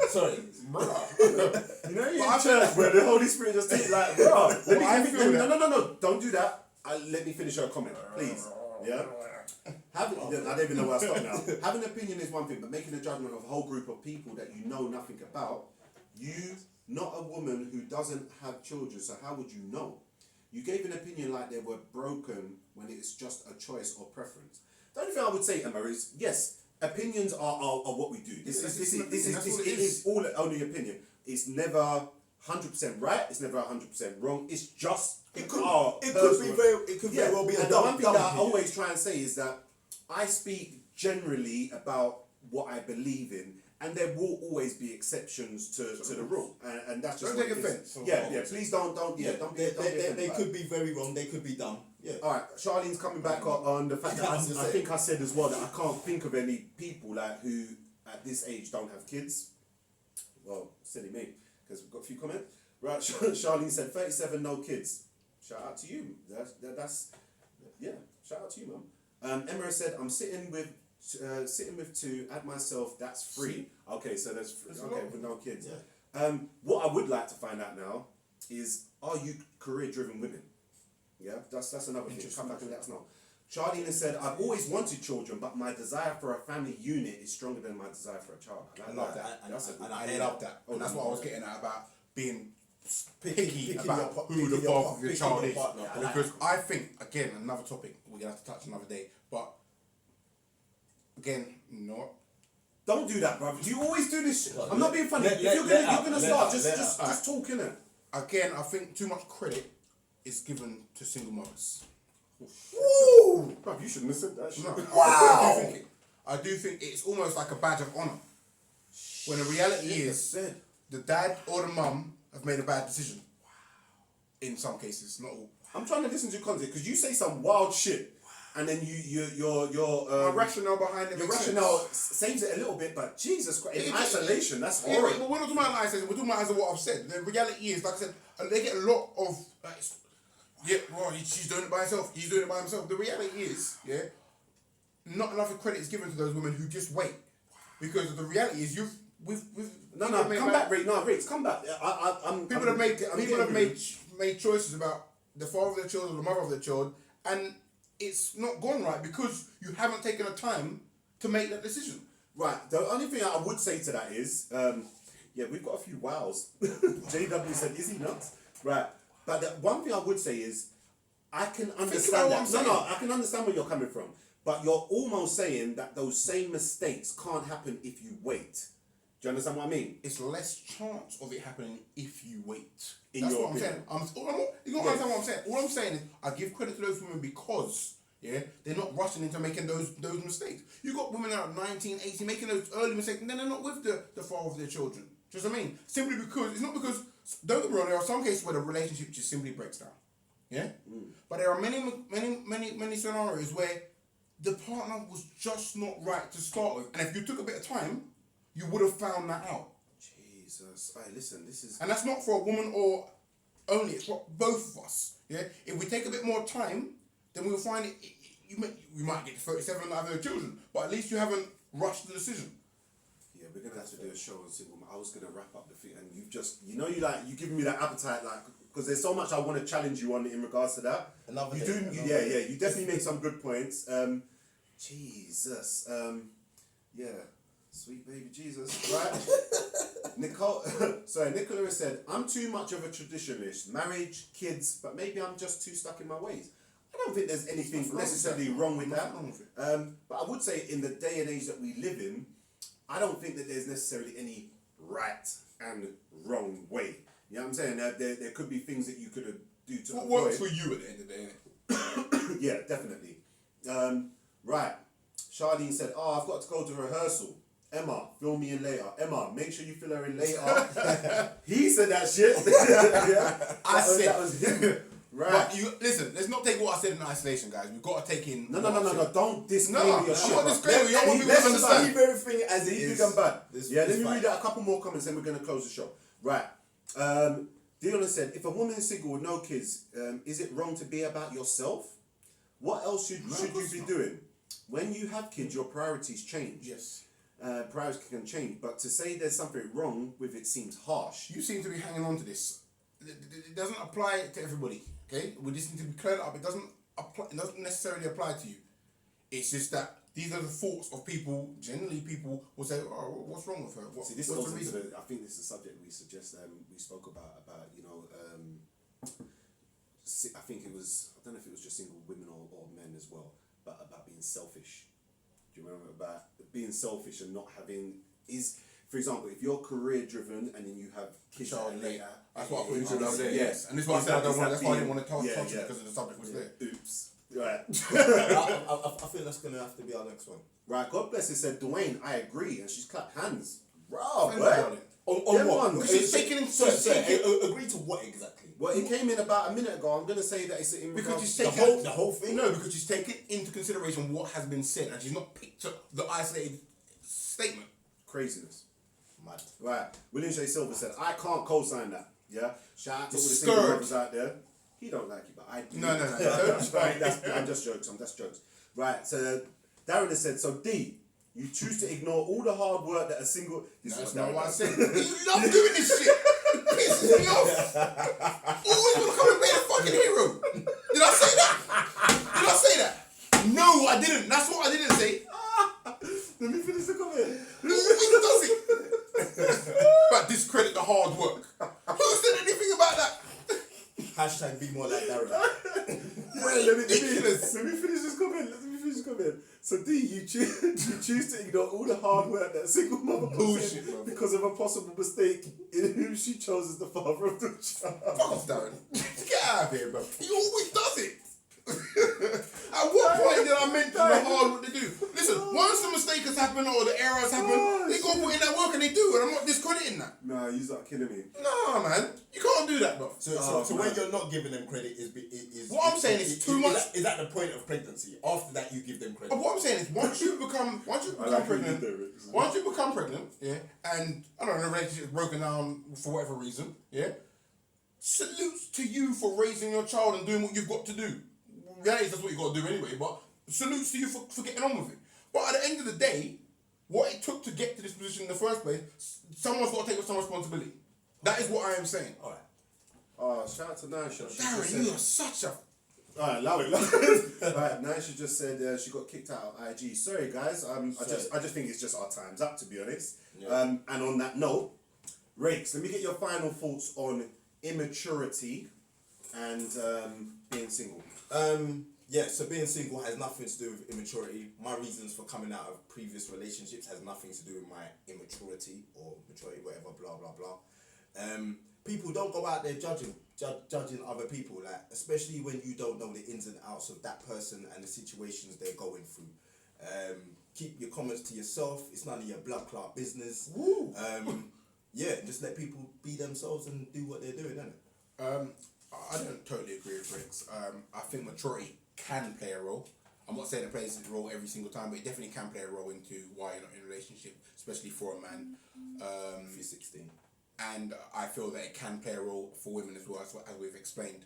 Sorry. You know you're in church where the Holy Spirit just takes like, bro, no, don't do that. Let me finish her comment, please. Yeah? I don't even know where I stop now. Having an opinion is one thing, but making a judgment of a whole group of people that you know nothing about, you, not a woman who doesn't have children, so how would you know? You gave an opinion like they were broken when it's just a choice or preference. The only thing I would say, Emma, is yes, opinions are what we do. This is all only opinion. It's never 100% right. It's never 100% wrong. It's just it could very well be. And the one thing that I always try and say is that I speak generally about what I believe in, and there will always be exceptions to the rule, and that's just don't take offense. Yeah. Please don't. They could be very wrong. They could be dumb. Yeah. All right. Charlene's coming back on the fact that I think I said as well that I can't think of any people like who at this age don't have kids. Well, silly me, because we've got a few comments. Right. Charlene said 37, no kids. Shout out to you. That's shout out to you, Mum. Emma said, I'm sitting with two, add myself, that's free. Okay, so that's with no kids. Yeah. What I would like to find out now is, are you career-driven women? Yeah, that's another thing. Come back and let us know. Charlene said, I've always wanted children, but my desire for a family unit is stronger than my desire for a child. I love that. I love that. And that's what I was getting at about being picky about who the father of your child is. Because I think, again, another topic we're going to have to touch another day, but again, you know what? Don't do that, bruv. You always do this shit. I'm not being funny. If you're gonna start, just talk, innit? Again, I think too much credit is given to single mothers. Woo! Bruv, you shouldn't have said that shit. No. Wow! I do think it's almost like a badge of honour. When the reality is, the dad or the mum have made a bad decision. Wow. In some cases, not all. I'm trying to listen to your content because you say some wild shit. And then your rationale behind it. Your rationale saves it a little bit, but Jesus Christ, in isolation, that's horrible. But we're not talking about isolation. We're talking about as of what I've said. The reality is, like I said, they get a lot of she's doing it by herself. He's doing it by himself. The reality is, not enough credit is given to those women who just wait, because the reality is come back, Rick. No, Rick, come back. People have made choices about the father of their child or the mother of their child, and it's not gone right because you haven't taken the time to make that decision. Right. The only thing I would say to that is, we've got a few wows. JW said, is he nuts? Right. But the one thing I would say is, I can understand that. I can understand where you're coming from. But you're almost saying that those same mistakes can't happen if you wait. Do you understand what I mean? It's less chance of it happening if you wait. That's what I'm saying. You don't understand what I'm saying. All I'm saying is I give credit to those women because yeah, they're not rushing into making those mistakes. You got women that are 19, 18 making those early mistakes, and then they're not with the father of their children. Do you know what I mean? Simply because it's not because, don't get me wrong, there are some cases where the relationship just simply breaks down. Yeah? But there are many scenarios where the partner was just not right to start with. And if you took a bit of time, you would have found that out. Jesus. Hey, listen, this is... And that's not for a woman or only, it's for both of us. Yeah? If we take a bit more time, then we will find we might get to 37 and have no children, but at least you haven't rushed the decision. Yeah, we're gonna have to do a show on single. I was gonna wrap up the thing, and you've just, you giving me that appetite, because there's so much I want to challenge you on in regards to that. You definitely make some good points. Jesus, yeah, sweet baby Jesus, right? Nicola said, I'm too much of a traditionalist, marriage, kids, but maybe I'm just too stuck in my ways. I don't think there's anything necessarily wrong with that. But I would say in the day and age that we live in, I don't think that there's necessarily any right and wrong way. You know what I'm saying? There could be things that you could do to what avoid. works for you at the end of the day, innit? Yeah, definitely. Right. Charlene said, I've got to go to rehearsal. Emma, fill me in later. Emma, make sure you fill her in later. He said that shit. Yeah. That was him. Right. But you listen. Let's not take what I said in isolation, guys. We've got to take in. No. Don't disclaim your shit. I'm not disclaiming. You want people to understand. Leave everything as it Big is. and bad. Let me fine. read out a couple more comments, then we're going to close the show. Right. Diona said, if a woman is single with no kids, is it wrong to be about yourself? What else should you be doing? When you have kids, your priorities change. Yes. Priorities can change, but to say there's something wrong with it seems harsh. You seem to be hanging on to this. It doesn't apply to everybody. Okay, we just need to be cleared up. It doesn't necessarily apply to you. It's just that these are the thoughts of people. Generally, people will say, "Oh, what's wrong with her?" See, this goes into I think this is a subject we suggest. We spoke about I think it was, I don't know if it was just single women or men as well, but about being selfish. Do you remember about being selfish and not having for example, if you're career driven and then you have kids later. That's what I put into the other day. Yes, and this is why I said that's why I didn't want to touch it because of the subject was there. Oops. Right. I think that's gonna have to be our next one. Right. God bless it. Said Dwayne, I agree, and she's clapped hands. Bro, on what? Because she's taking agree to what exactly? Well, it came in about a minute ago. I'm gonna say that it's in because she's to taken the whole thing. No, because she's taken into consideration what has been said, and she's not picked up the isolated statement. Craziness. Mad. Right. William J. Silver said, I can't co-sign that. Yeah. Shout out to all the single brothers out there. He don't like you, but I do. No. I'm just jokes. Right. So Darren has said, so D, you choose to ignore all the hard work that a single. That's not what I said. You love doing this shit. It pisses me off. Always gonna come and be a fucking hero. Did I say that? No, I didn't. That's what I didn't say. Let me finish the comment. Always does it. But discredit the hard work. Who said anything about that? Hashtag be more like Darren. Let me finish this comment. So D, you choose to ignore all the hard work that a single mother puts in because of a possible mistake in whom she chose as the father of the child. Fuck off, Darren. Get out of here, bro. He always does it. At what point did I mention the hard work they do? Listen, once the mistake has happened or the error has happened, they go put in that work and they do it. I'm not discrediting that. Nah, you start killing me. No, man. You can't do that, bro. So when you're not giving them credit is what I'm saying is too much. Is at the point of pregnancy. After that, you give them credit. But what I'm saying is once you become pregnant, yeah, and I don't know, the relationship is broken down for whatever reason, yeah. Salutes to you for raising your child and doing what you've got to do. Reality, that's what you got to do anyway, but salutes to you for getting on with it. But at the end of the day, what it took to get to this position in the first place, someone's got to take some responsibility. That is what I am saying. Alright. Shout out to Naisha. Darren, you are such a... Alright, allow it. Right, Naisha just said she got kicked out of IG. Sorry guys, I just think it's just our time's up, to be honest. Yeah. And on that note, Rakes, let me get your final thoughts on immaturity and being single. So being single has nothing to do with immaturity. My reasons for coming out of previous relationships has nothing to do with my immaturity or maturity, whatever, blah, blah, blah. People don't go out there judging other people, like especially when you don't know the ins and outs of that person and the situations they're going through. Keep your comments to yourself. It's none of your blood clot business. Woo. Yeah, just let people be themselves and do what they're doing, innit? I don't totally agree with Rex. I think maturity can play a role. I'm not saying it plays a role every single time, but it definitely can play a role into why you're not in a relationship, especially for a man. If you're 16. And I feel that it can play a role for women as well, as we've explained.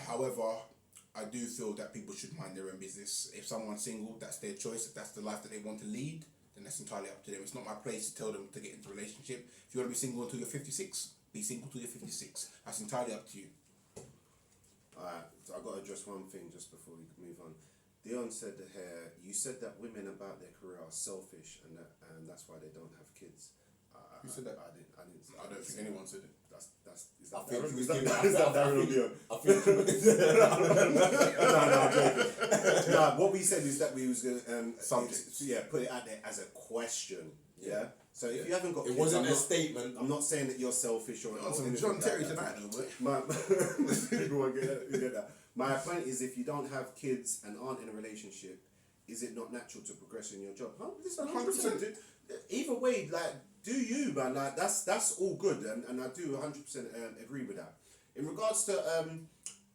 However, I do feel that people should mind their own business. If someone's single, that's their choice. If that's the life that they want to lead, then that's entirely up to them. It's not my place to tell them to get into a relationship. If you want to be single until you're 56, be single until you're 56. That's entirely up to you. Alright, so I've got to address one thing just before we move on. Dion said here, you said that women about their career are selfish and that's why they don't have kids. Who said that? I didn't. I don't think anyone said it. Is that I think Darren? he was Is giving- that Darren or Dion? I think No, I'm joking. No, what we said is that we was gonna Subject. put it out there as a question. Yeah. So if you haven't got it kids, wasn't I'm a not, statement. I'm not saying that you're selfish or anything John like Terry that. tonight, though, boy. People won't get that. My point is, if you don't have kids and aren't in a relationship, is it not natural to progress in your job? Listen, 100%. Dude. Either way, like, do you, man? Like, that's all good, and I do 100% agree with that. In regards to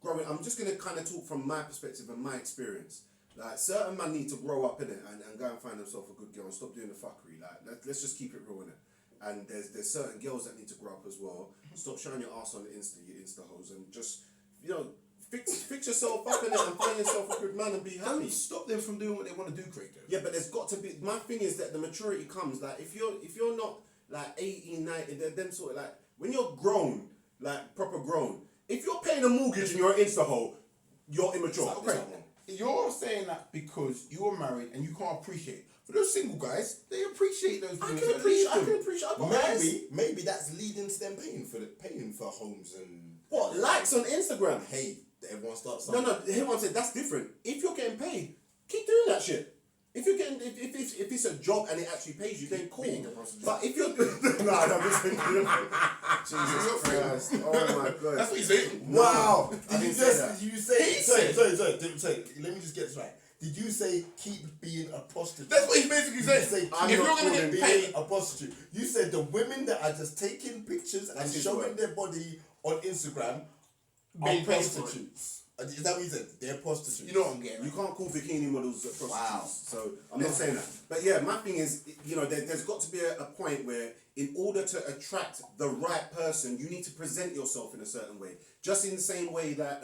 growing, I'm just gonna kind of talk from my perspective and my experience. Like, certain men need to grow up in it and go and find themselves a good girl and stop doing the fuckery. Like, let's just keep it real in it. And there's certain girls that need to grow up as well. Stop showing your ass on the Insta hoes, and just, you know, fix yourself up in it and find yourself a good man and be happy. Don't stop them from doing what they want to do, Craig. Though. Yeah, but there's got to be. My thing is that the maturity comes like if you're not like 18, 19, them sort of like when you're grown, like proper grown. If you're paying a mortgage and you're an Insta hoe, you're immature. So, Craig, you're saying that because you're married and you can't appreciate. For those single guys, they appreciate those things. I can appreciate. I got eyes. Maybe that's leading to them paying for homes and What likes on Instagram? hey, everyone starts something. No. Everyone said that's different. If you're getting paid, keep doing that shit. If you're getting, if it's a job and it actually pays you, then cool. But if you're Jesus Christ, oh my God, that's what he's saying. Wow. I didn't say that. Did you say? Sorry. Let me just get this right. Did you say keep being a prostitute? That's what he's basically saying. Say, if you're going to get paid, a prostitute. You said the women that are just taking pictures and showing their body on Instagram are prostitutes. Is that what you said? They're prostitutes. You know what I'm getting. You can't call bikini models prostitutes. Wow. So I'm not saying that. But yeah, my thing is, you know, there's got to be a point where in order to attract the right person, you need to present yourself in a certain way. Just in the same way that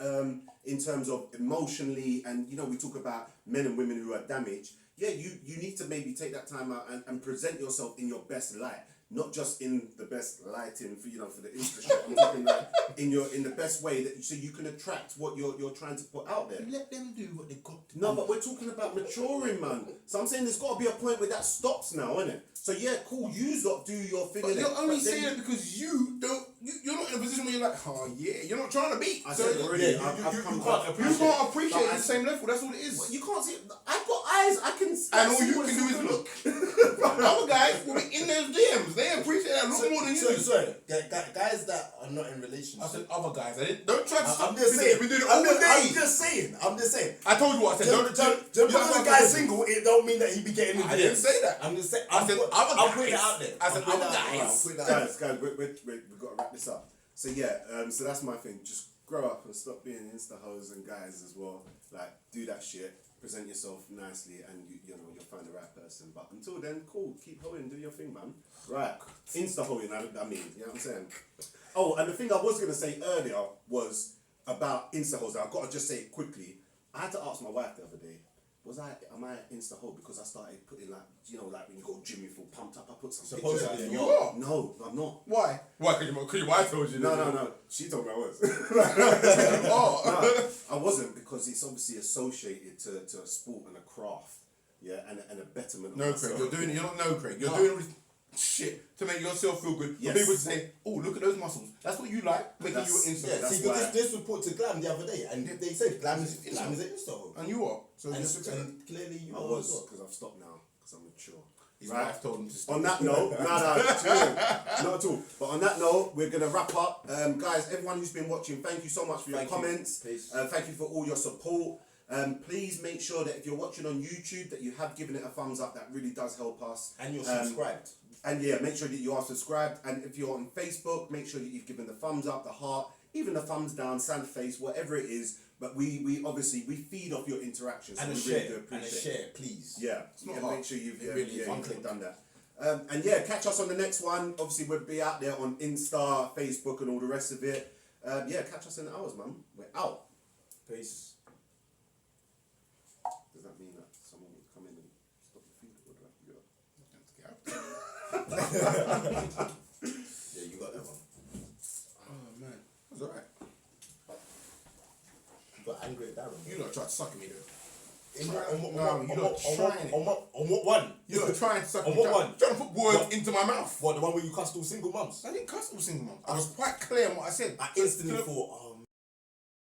in terms of emotionally, and you know, we talk about men and women who are damaged. Yeah, you need to maybe take that time out and present yourself in your best light. Not just in the best lighting for for the Insta shot. I'm talking like in the best way that so you can attract what you're trying to put out there. Let them do what they got to do. No, but we're talking about maturing, man. So I'm saying there's got to be a point where that stops now, innit? So yeah, cool. You lot do your thing. But innit? you're only But then saying it because you don't. You're not in a position where you're like, oh yeah, you're not trying to beat. I So said already. yeah, I've you come can't up. you can't appreciate But the same level. That's all it is. You can't see. I've got eyes. I can. And all you can do is look. Other guys will be in their DMs. They appreciate that a lot more than you do. Sorry, guys that are not in relationships. I said other guys. Don't try to stop. I'm just saying. We do it all day. I'm just saying. I told you what I said. Just because a guy's single, it don't mean that he be getting in the I didn't say that. I'm just saying. I said other I'll guys. put it out there. I said I'll put other it out there. guys. I'll put it out there. Guys, we've got to wrap this up. So yeah, so that's my thing. Just grow up and stop being Insta hoes and guys as well. Like, do that shit. Present yourself nicely, and you know you'll find the right person. But until then, cool. Keep hoeing, do your thing, man. Right, Insta hoeing. I mean, you know what I'm saying. Oh, and the thing I was gonna say earlier was about Insta hoes. I've got to just say it quickly. I had to ask my wife the other day. Am I Insta hoe because I started putting like like when you go gym you feel pumped up. I put some pictures out there. You are. No, I'm not. Why? Why? Because your wife told you. No. She told me I was. Oh. No, I wasn't because it's obviously associated to a sport and a craft, and a betterment. No, of Craig, myself. you're doing all this shit to make yourself feel good. Yes. For people to say, oh, look at those muscles. That's what you like, making you an Insta. Yeah, That's see, because why- this was put to Glam the other day, and they said Glam is an Insta hoe. And you are. So And just accept it. clearly you I are was as well. because I've stopped now because I'm mature. His right? wife told him to stop. On that note, not at all. But on that note, we're gonna wrap up. Guys, everyone who's been watching, thank you so much for your comments. Thank you for all your support. Please make sure that if you're watching on YouTube that you have given it a thumbs up. That really does help us. And you're subscribed. And yeah, make sure that you are subscribed. And if you're on Facebook, make sure that you've given the thumbs up, the heart, even the thumbs down, sad face, whatever it is. But we obviously feed off your interactions. And so a we share, really do appreciate and a share, please. Yeah, It's not yeah, hard. make sure you've Really done that. And yeah, catch us on the next one. Obviously, we'll be out there on Insta, Facebook, and all the rest of it. Yeah, catch us in the hours, man. We're out. Peace. Does that mean that someone would come in and stop the feed, or do I have to get out? Yeah, you got that one. Oh man, that's alright. You got angry at Darren. You lot tried to suck at me though. On what one? You lot trying to suck On me. what one? Trying to put words into my mouth. What, the one where you cussed all single mums? I didn't cuss all single mum. I was quite clear on what I said. I instantly thought, oh